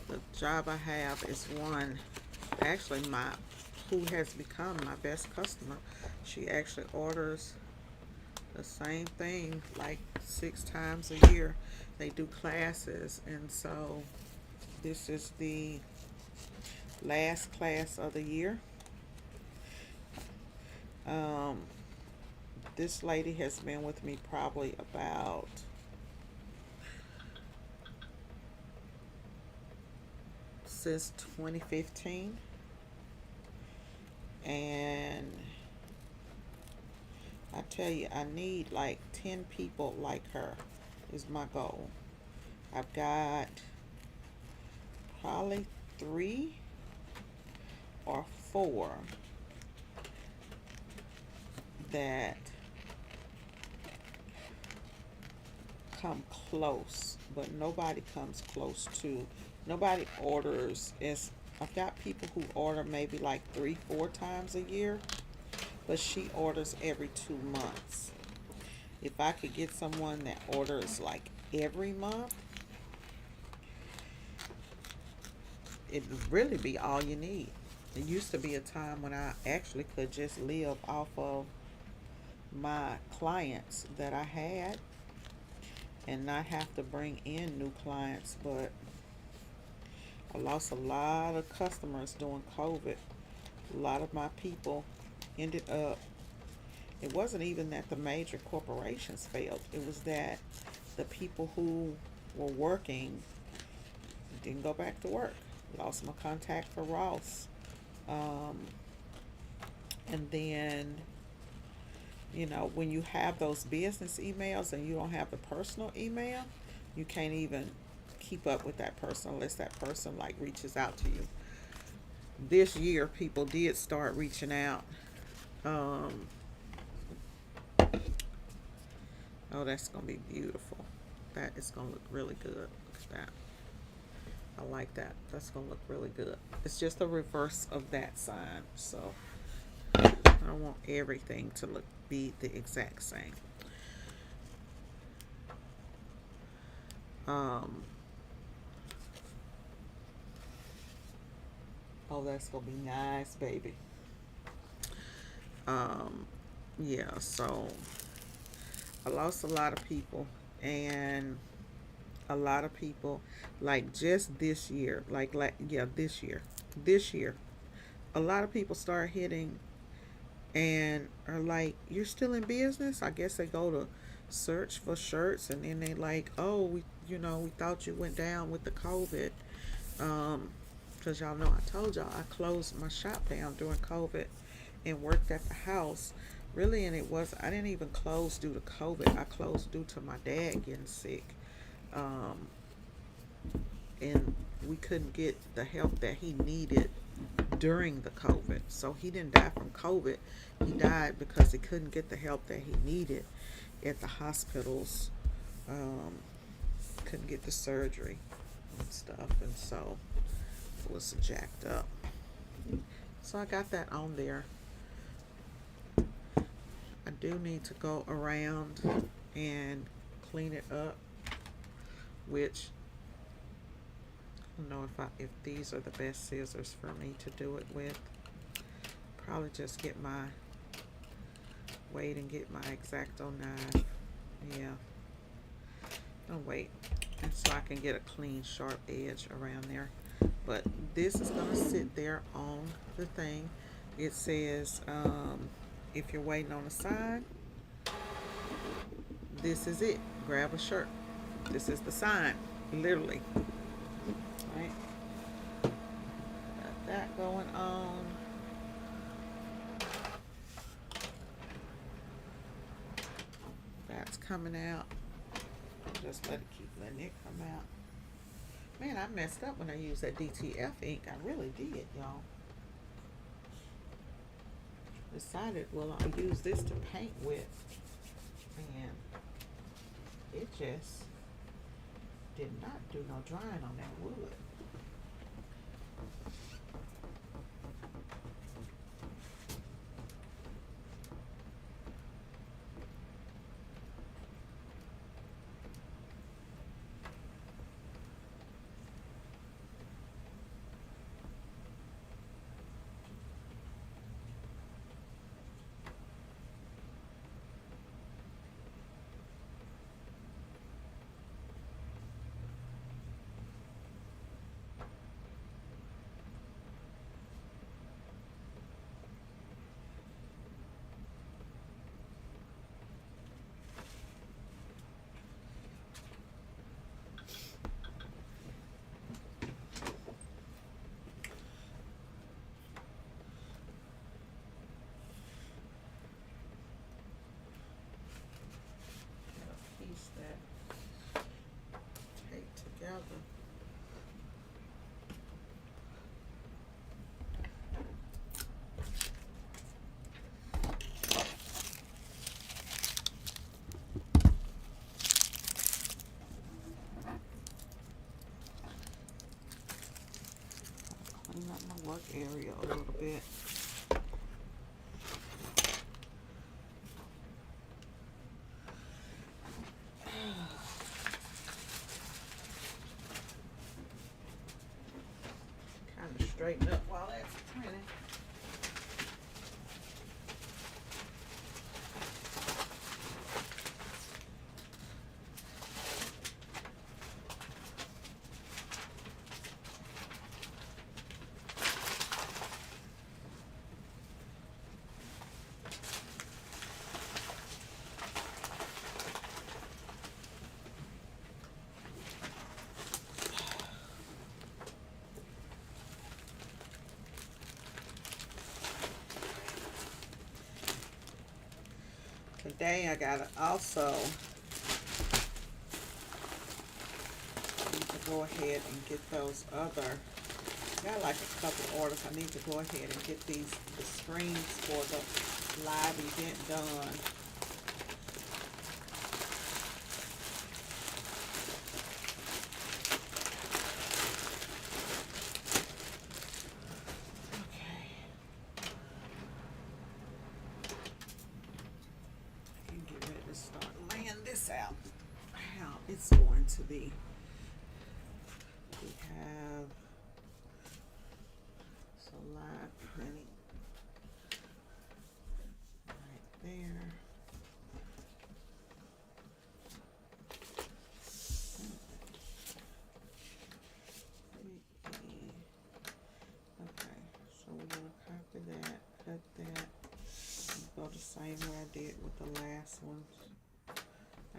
the job I have is one, actually who has become my best customer. She actually orders the same thing like 6 times a year. They do classes, and so this is the last class of the year. This lady has been with me probably about since 2015, and I tell you, I need like 10 people like her is my goal. I've got probably 3 or 4 that come close, but nobody comes close to, nobody orders. I've got people who order maybe like 3-4 times a year, but she orders every 2 months. If I could get someone that orders like every month, it would really be all you need. It used to be a time when I actually could just live off of my clients that I had and not have to bring in new clients, but I lost a lot of customers during COVID. A lot of my people ended up, it wasn't even that the major corporations failed, it was that the people who were working didn't go back to work. Lost my contact for Ross. Um, and then, when you have those business emails and you don't have the personal email, you can't even keep up with that person unless that person like reaches out to you. This year, people did start reaching out. Um, oh, that's gonna be beautiful. That is gonna look really good. Look at that. I like that. That's gonna look really good. It's just the reverse of that sign, so I don't want everything to be the exact same. Um, oh, that's gonna be nice, baby. Um, yeah. So I lost a lot of people, and a lot of people, like just this year, this year, a lot of people start hitting and are like, "You're still in business?" I guess they go to search for shirts, and then they like, "Oh, we thought you went down with the COVID." Because y'all know I told y'all I closed my shop down during COVID and worked at the house. Really, and I didn't even close due to COVID. I closed due to my dad getting sick. Um, and we couldn't get the help that he needed during the COVID. So he didn't die from COVID. He died because he couldn't get the help that he needed at the hospitals. Um, couldn't get the surgery and stuff, and so it was jacked up. So I got that on there. I do need to go around and clean it up, which I don't know if these are the best scissors for me to do it with. Probably just get my weight and get my X-Acto knife. Yeah. Oh wait, and so I can get a clean sharp edge around there. But this is gonna sit there on the thing. It says if you're waiting on a sign, this is it. Grab a shirt. This is the sign, literally. Right? Got that going on. That's coming out. Just keep letting it come out. Man, I messed up when I used that DTF ink. I really did, y'all. Decided, well, I'll use this to paint with. And it just did not do no drying on that wood. Piece that tape together. Clean up my work area a little bit. straighten up while that's printing. Today I gotta also need to go ahead and get those other, got like a couple orders. I need to go ahead and get the screens for the live event done. Out how it's going to be. We have some live printing right there. Okay, so we're gonna copy that, cut that, and go the same way I did with the last one.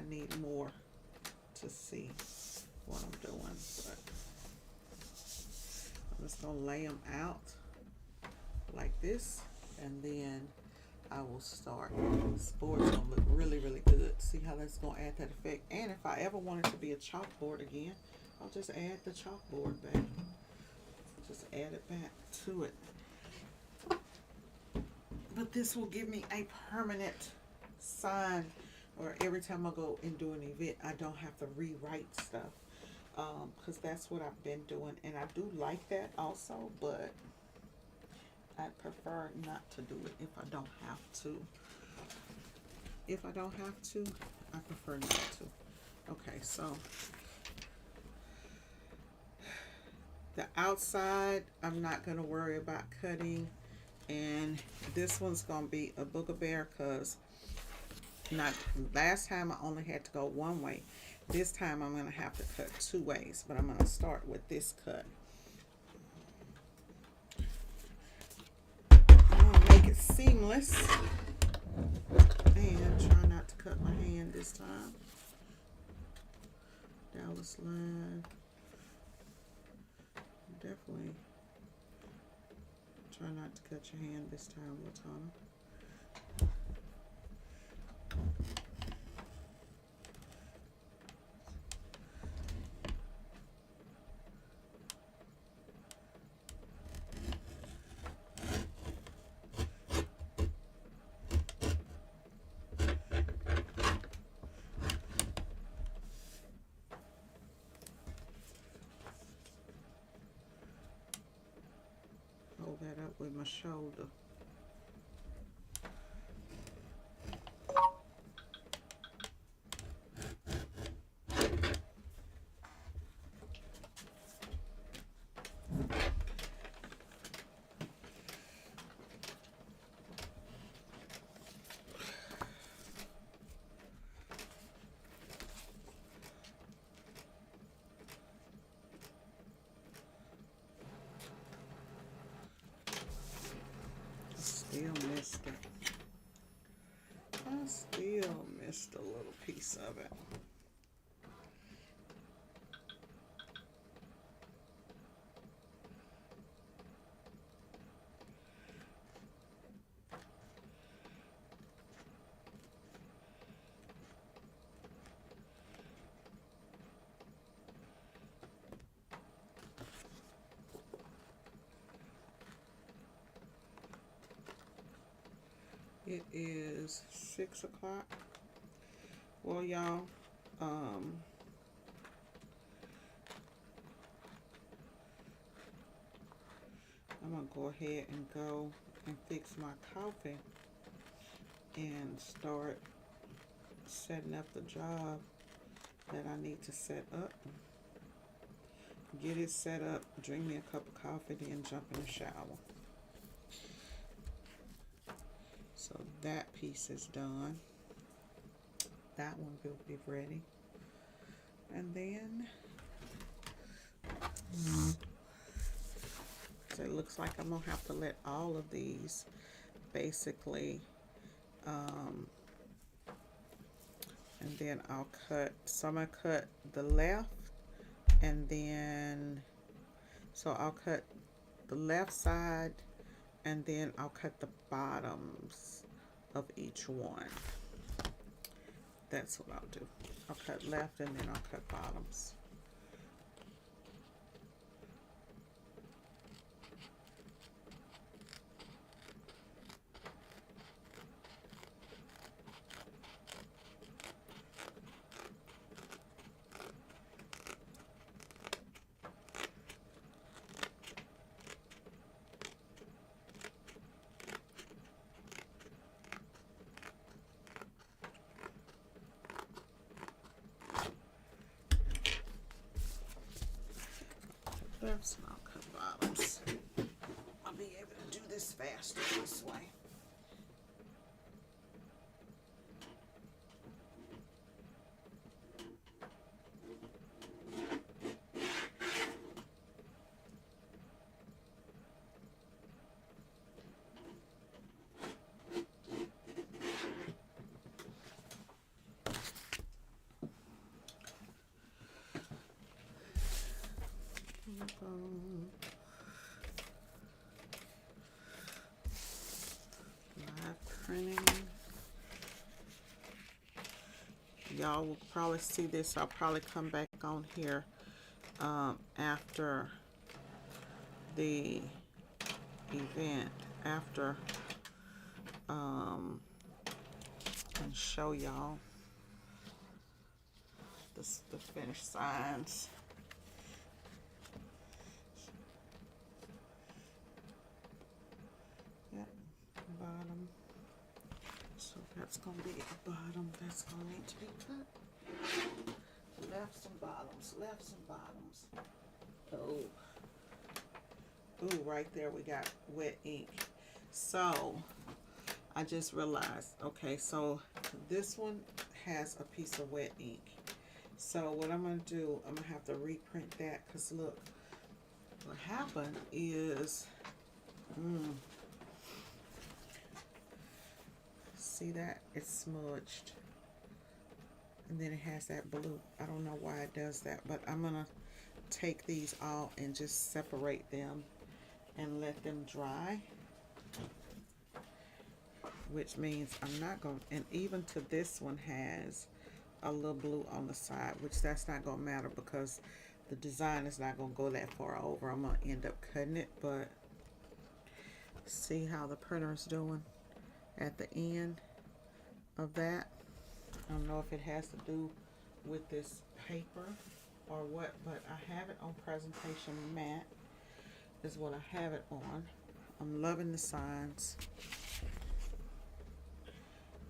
I need more to see what I'm doing, but I'm just gonna lay them out like this, and then I will start. This board's gonna look really, really good. See how that's gonna add that effect. And if I ever want it to be a chalkboard again, I'll just add the chalkboard back. Just add it back to it. But this will give me a permanent sign. Or every time I go and do an event, I don't have to rewrite stuff, because that's what I've been doing, and I do like that also, but I prefer not to do it if I don't have to. If I don't have to, I prefer not to. Okay, so the outside, I'm not going to worry about cutting, and this one's going to be a Booger Bear, because not last time I only had to go one way. This time I'm going to have to cut two ways, but I'm going to start with this cut. I'm going to make it seamless and try not to cut my hand this time. Dallas line. Definitely try not to cut your hand this time, Latana. Hold that up with my shoulder. Still missed it. I still missed a little piece of it. It is 6 o'clock. Well, y'all, I'm gonna go ahead and go and fix my coffee and start setting up the job that I need to set up. get it set up, drink me a cup of coffee, then jump in the shower. So that piece is done. That one will be ready. And then, so it looks like I'm going to have to let all of these basically, and then I'll cut, so I'm going to cut the left, and then, so I'll cut the left side, and then I'll cut the bottoms of each one. That's what I'll do. I'll cut left and then I'll cut bottoms. Lefts and I'll cut bottoms. I'll be able to do this faster this way. Live printing. Y'all will probably see this. I'll probably come back on here after the event, after and show y'all the finished signs. Bottom, so that's gonna be a bottom that's gonna need to be cut. Lefts and bottoms, lefts and bottoms. Oh, right there we got wet ink. So I just realized, okay, so this one has a piece of wet ink. So what I'm gonna do, I'm gonna have to reprint that, because look, what happened is see that? It's smudged. And then it has that blue. I don't know why it does that, but I'm going to take these all and just separate them and let them dry. Which means I'm not going to, and even to this one has a little blue on the side, which that's not going to matter because the design is not going to go that far over. I'm going to end up cutting it, but see how the printer is doing at the end of that. I don't know if it has to do with this paper or what, but I have it on presentation matte is what I have it on. I'm loving the signs.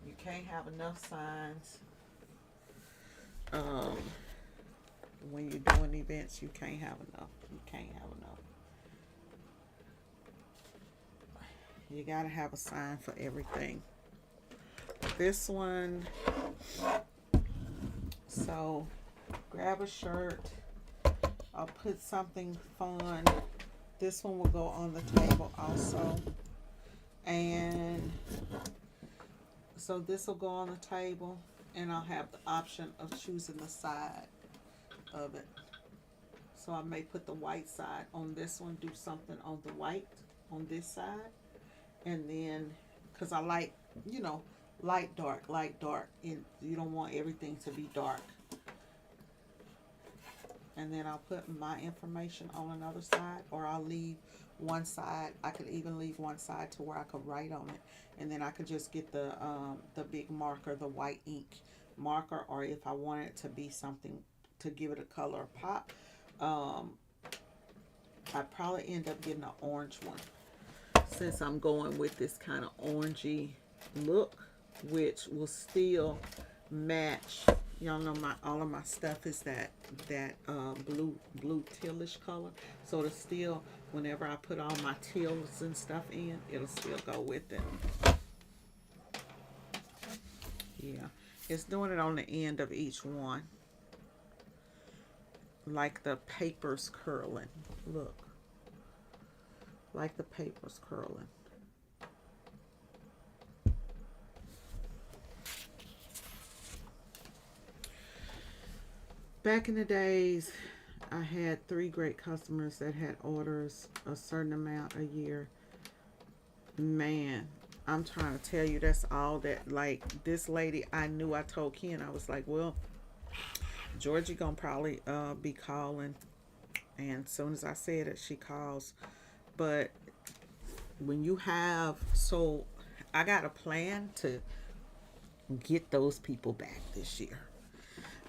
You can't have enough signs. When you're doing events, you can't have enough. You can't have enough. You gotta have a sign for everything. This one, so grab a shirt. I'll put something fun. This one will go on the table also. And so this will go on the table, and I'll have the option of choosing the side of it. So I may put the white side on this one, do something on the white on this side. And then, because I like, you know, light, dark, and you don't want everything to be dark. And then I'll put my information on another side, or I'll leave one side. I could even leave one side to where I could write on it, and then I could just get the big marker, the white ink marker, or if I want it to be something to give it a color pop, I'd probably end up getting an orange one, since I'm going with this kind of orangey look, which will still match Y'all know my all of my stuff is that blue tealish color. So it'll still, whenever I put all my teals and stuff in, it'll still go with it. Yeah, it's doing it on the end of each one, like the paper's curling. Look, like the paper's curling. Back in the days, I had 3 great customers that had orders a certain amount a year. Man, I'm trying to tell you, that's all that, like, this lady, I knew, I told Ken, I was like, well, Georgie gonna probably be calling. And as soon as I said it, she calls. But when you have, so I got a plan to get those people back this year.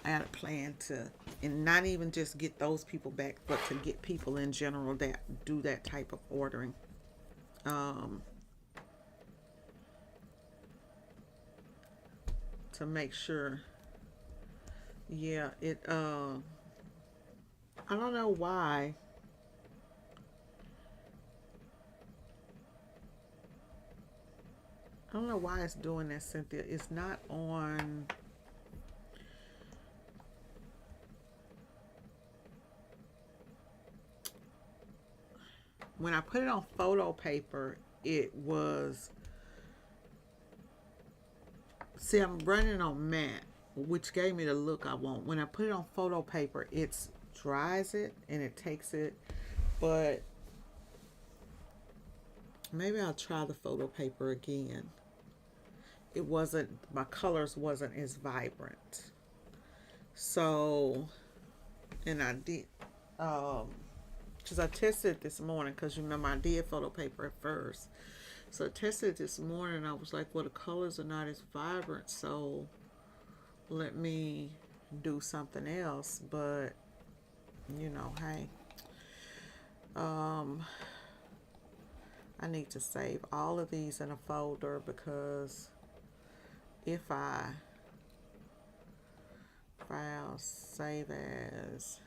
I had a plan to, and not even just get those people back, but to get people in general that do that type of ordering. Um, to make sure, yeah, I don't know why. I don't know why it's doing that, Cynthia. It's not on. When I put it on photo paper, it was. See, I'm running on matte, which gave me the look I want. When I put it on photo paper, it dries it and it takes it. But maybe I'll try the photo paper again. It wasn't, my colors wasn't as vibrant. So, and I did, because I tested it this morning, because you remember I did photo paper at first. So I tested it this morning and I was like, well, the colors are not as vibrant, so let me do something else. But, you know, hey, I need to save all of these in a folder, because if I file, save as,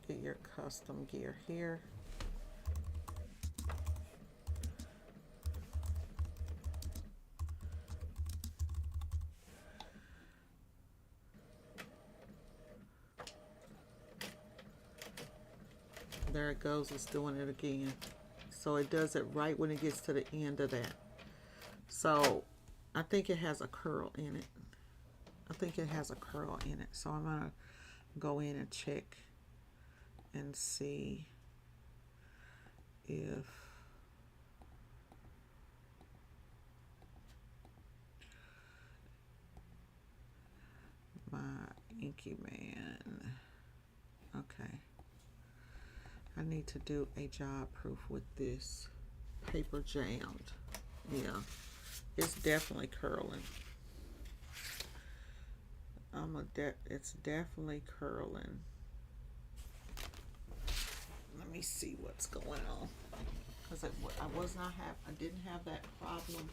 get your custom gear here. There it goes, it's doing it again. So it does it right when it gets to the end of that. So I think it has a curl in it. I think it has a curl in it. So I'm gonna go in and check and see if my Inky Man. Okay. I need to do a job proof with this paper jammed. Yeah, it's definitely curling. It's definitely curling. Let me see what's going on, because I didn't have that problem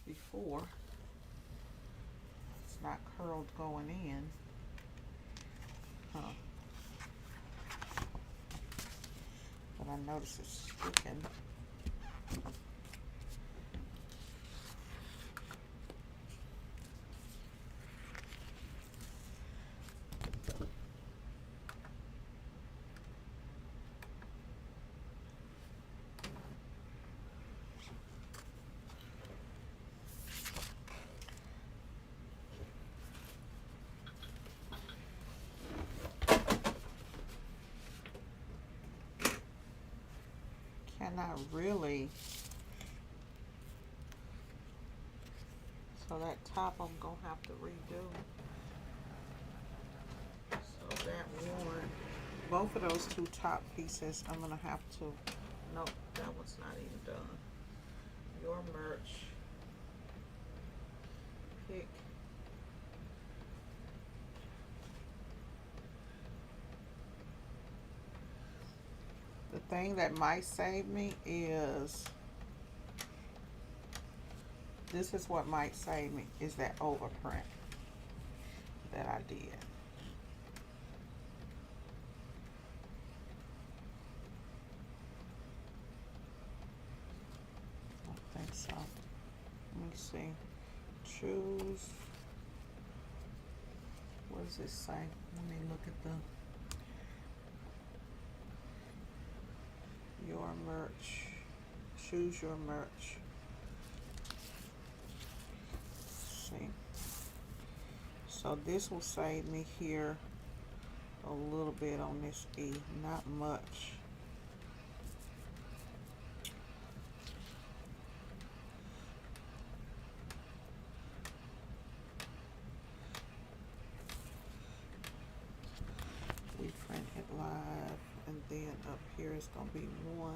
before. It's not curled going in. Huh. But I notice it's sticking. Cannot really. So that top I'm gonna have to redo. So that one, both of those 2 top pieces, I'm gonna have to. Nope, that one's not even done. Your merch. Pick. The thing that might save me is This is what might save me, is that overprint that I did. I think so. Let me see. Choose. What does this say? Let me look at your merch. Choose your merch. Let's see. So this will save me here a little bit on this E, not much. We print it live, and then up here it's gonna be 1.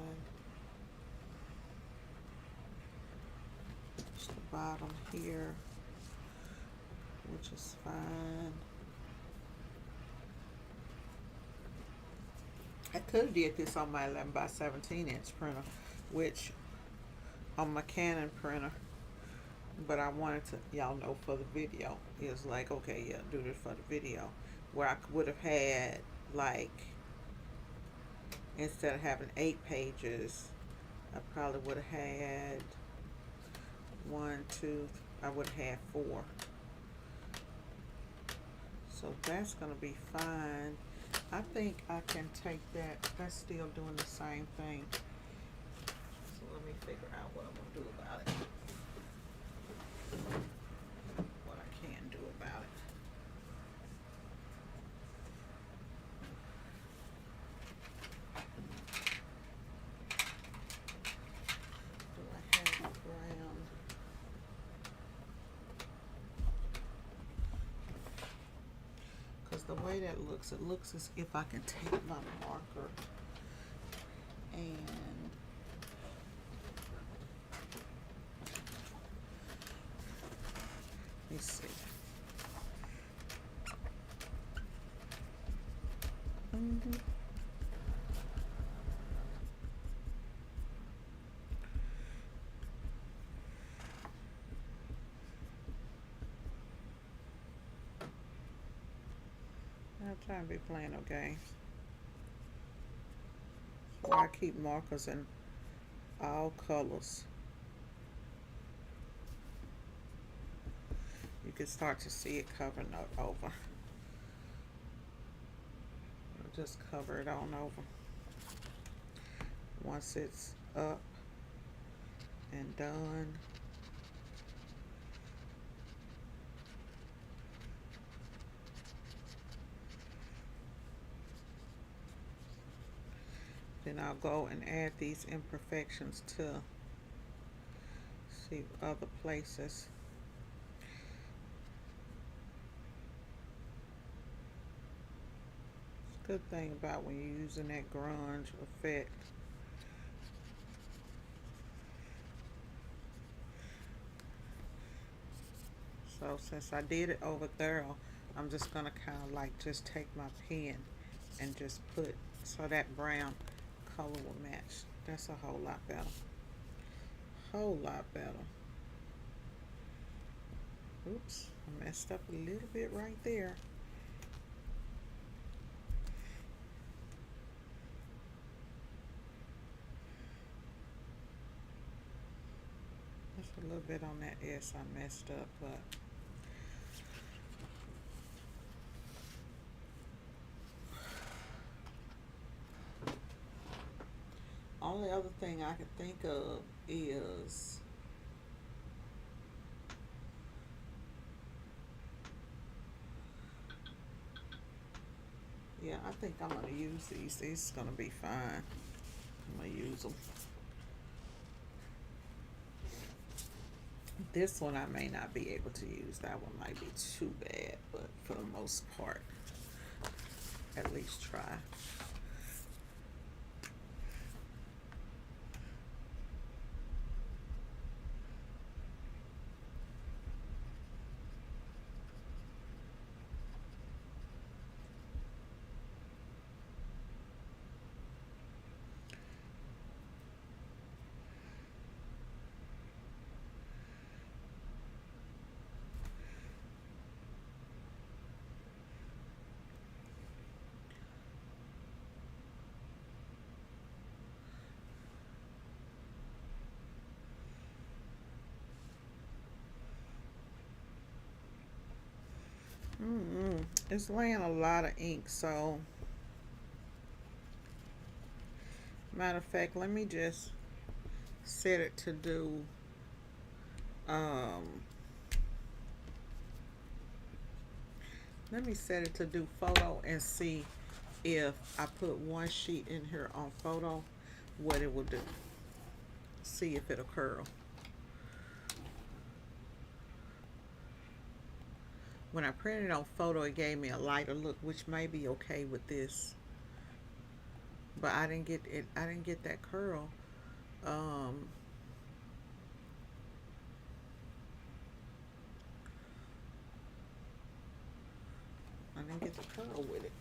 It's the bottom here, which is fine. I could have did this on my 11 by 17 inch printer, which on my Canon printer, but I wanted to, y'all know, for the video, it's like, okay, yeah, do this for the video, where I would have had, like, instead of having 8 pages, I probably would have had 1, 2, I would have had 4. So that's gonna be fine. I think I can take that. That's still doing the same thing. So let me figure out what I'm gonna do about it. What I can do about it. Do I have a brown? Because the way that looks, it looks as if I can take my marker and let me see. I'm trying to be playing no games. So I keep markers in all colors. You can start to see it covering over. Just cover it on over. Once it's up and done, then I'll go and add these imperfections to see other places. Good thing about when you're using that grunge effect. So since I did it over thorough, I'm just gonna kind of like just take my pen and just put, so that brown color will match. That's a whole lot better. Whole lot better. Oops, I messed up a little bit right there. A little bit on that S I messed up, but only other thing I can think of is yeah, I think I'm gonna use these. These are gonna be fine. I'm gonna use them. This one I may not be able to use. That one might be too bad, but for the most part, at least try. It's laying a lot of ink, so matter of fact, let me just set it to do um let me set it to do photo and see if I put one sheet in here on photo, what it will do. See if it'll curl. When I printed on photo, it gave me a lighter look, which may be okay with this. But I didn't get it. I didn't get that curl. Um, I didn't get the curl with it.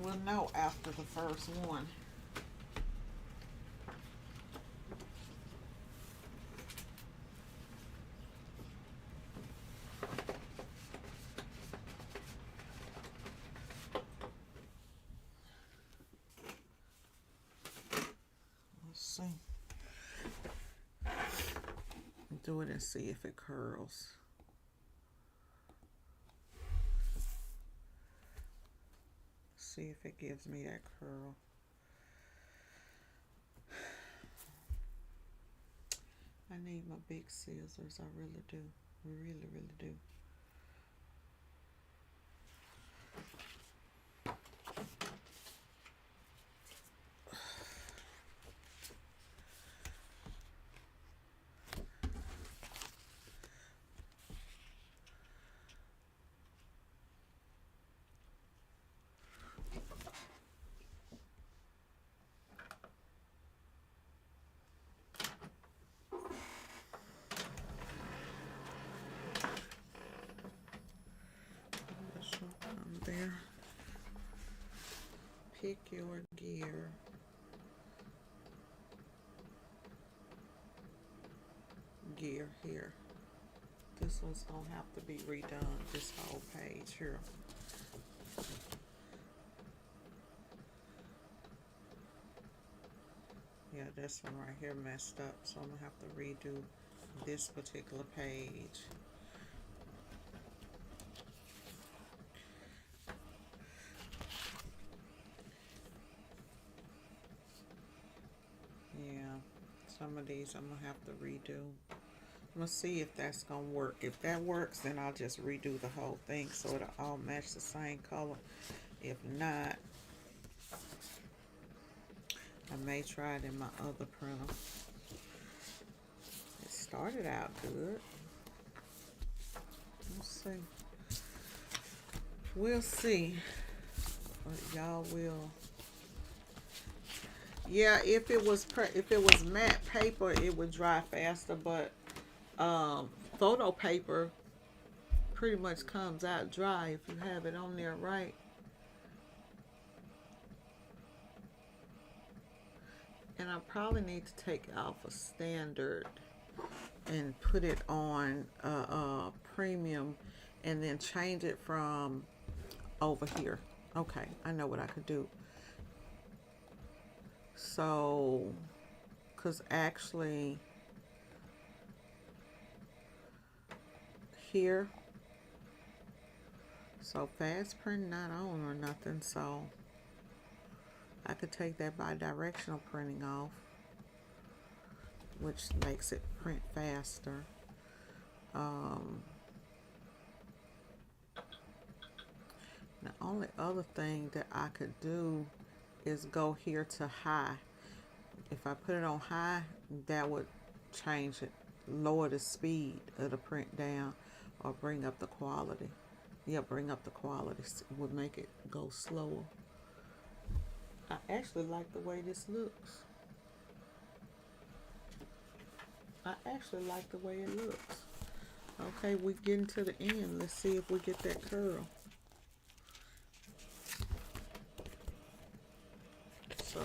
We'll know after the first one. Let's see. Do it and see if it curls. See if it gives me that curl. I need my big scissors. I really do. Really, really do. There. Pick your gear. Gear here. This one's gonna have to be redone, this whole page here. Yeah, this one right here messed up, so I'm gonna have to redo this particular page. Yeah, some of these I'm gonna have to redo. I'm gonna see if that's gonna work. If that works, then I'll just redo the whole thing so it'll all match the same color. If not, I may try it in my other printer. It started out good. Let's see. We'll see. But y'all will. Yeah, if it was matte paper, it would dry faster. But photo paper pretty much comes out dry if you have it on there right. And I probably need to take off a standard and put it on premium and then change it from over here. Okay, I know what I could do. So, because actually here, so fast print not on or nothing, so I could take that bi-directional printing off, which makes it print faster. The only other thing that I could do is go here to high. If I put it on high, that would change it, lower the speed of the print down, or bring up the quality. Yeah, bring up the quality. It would make it go slower. I actually like the way this looks. I actually like the way it looks. Okay, we're getting to the end. Let's see if we get that curl. So,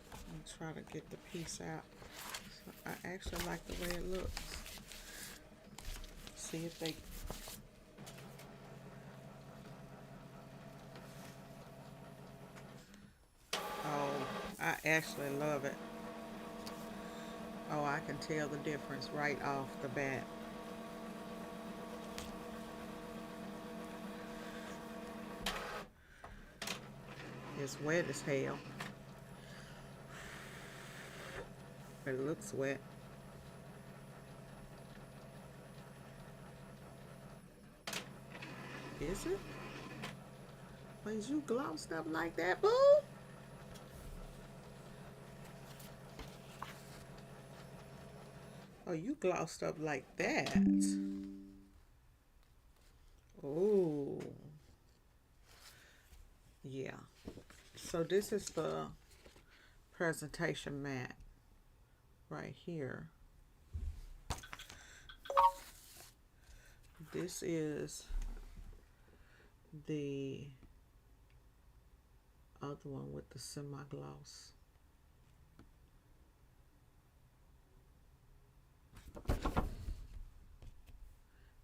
I'm trying to get the piece out. So I actually like the way it looks. See if they... Oh, I actually love it. Oh, I can tell the difference right off the bat. It's wet as hell. It looks wet. Is it? Was you glossed up like that, boo? Oh, you glossed up like that. Oh, yeah. So this is the presentation mat right here. This is the other one with the semi-gloss.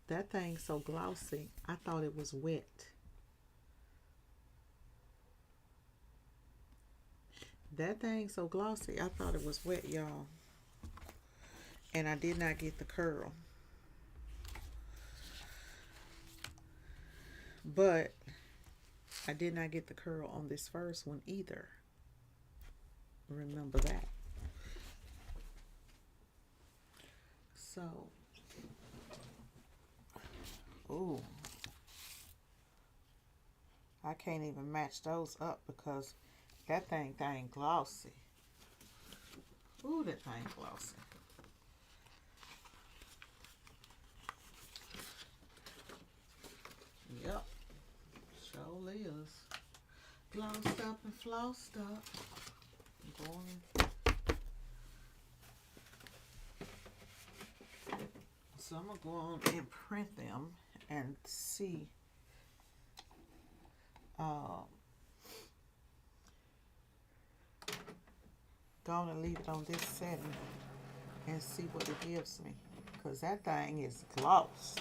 That thing's so glossy, I thought it was wet. That thing's so glossy, I thought it was wet, y'all. And I did not get the curl. But I did not get the curl on this first one either. Remember that. So, ooh, I can't even match those up because that thing glossy. Ooh, that thing glossy. Yep, sure is. Glossed up and flossed up. Going. So I'm gonna go on and print them and see. Gonna leave it on this setting and see what it gives me, because that thing is gloss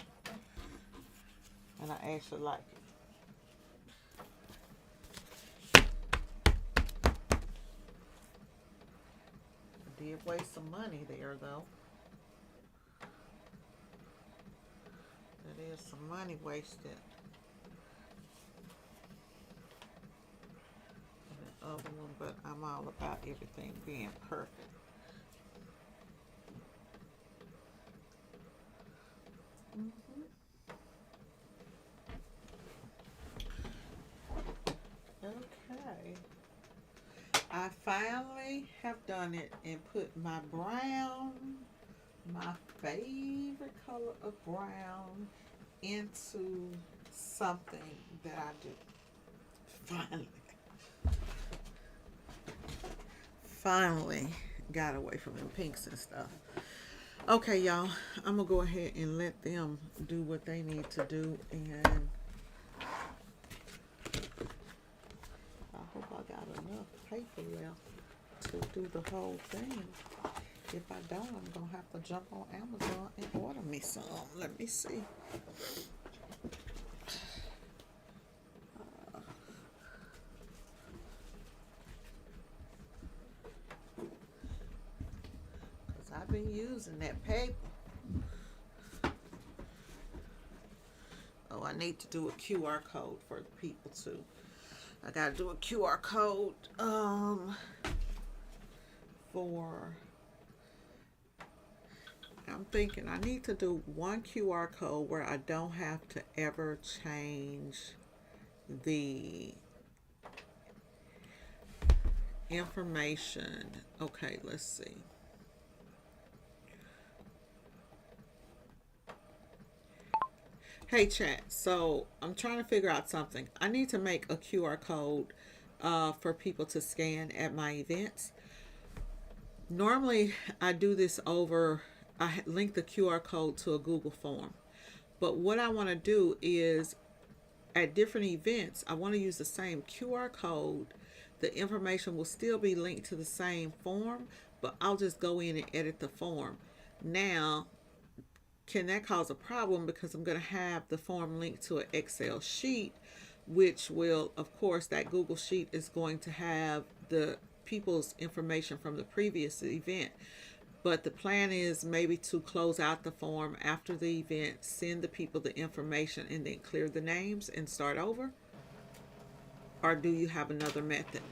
and I actually like it. I did waste some money there though. That is some money wasted. The other one, but I'm all about everything being perfect. Okay. I finally have done it and put my brown, my favorite color of brown, into something that I do. Finally got away from them pinks and stuff. Okay, y'all, I'm gonna go ahead and let them do what they need to do, and I hope I got enough paper left to do the whole thing. If I don't, I'm gonna have to jump on Amazon and order me some. Let me see. I've been using that paper. Oh, I need to do a QR code for the people too. I gotta do a QR code for, I'm thinking I need to do one QR code where I don't have to ever change the information. Okay, let's see. Hey chat, so I'm trying to figure out something. I need to make a QR code for people to scan at my events. Normally I do this over, I link the QR code to a Google form. But what I want to do is at different events, I want to use the same QR code. The information will still be linked to the same form, but I'll just go in and edit the form. Now, can that cause a problem? Because I'm going to have the form linked to an Excel sheet, which will, of course, that Google sheet is going to have the people's information from the previous event. But the plan is maybe to close out the form after the event, send the people the information, and then clear the names and start over? Or do you have another method?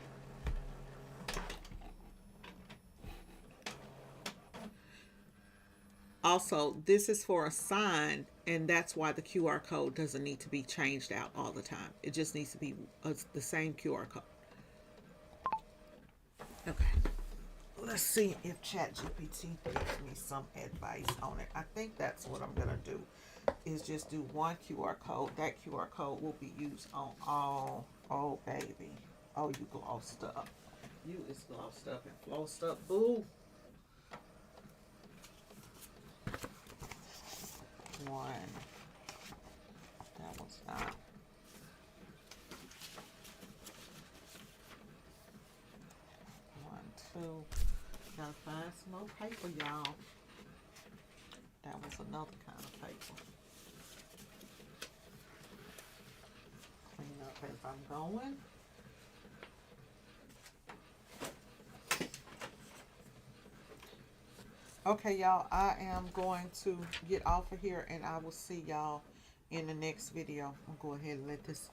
Also, this is for a sign, and that's why the QR code doesn't need to be changed out all the time. It just needs to be the same QR code. Okay. Let's see if ChatGPT gives me some advice on it. I think that's what I'm gonna do. Is just do one QR code. That QR code will be used on all. Oh baby. Oh, you glossed up. You is glossed up and flossed up. Boo. One. That was not. One, two. Gotta find some more paper, y'all. That was another kind of paper. Clean up as I'm going. Okay, y'all, I am going to get off of here, and I will see y'all in the next video. I'll go ahead and let this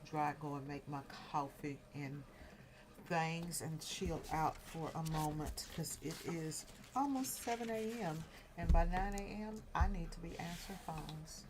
dry, go and make my coffee and things and chill out for a moment, because it is almost 7 a.m. and by 9 a.m. I need to be answering phones.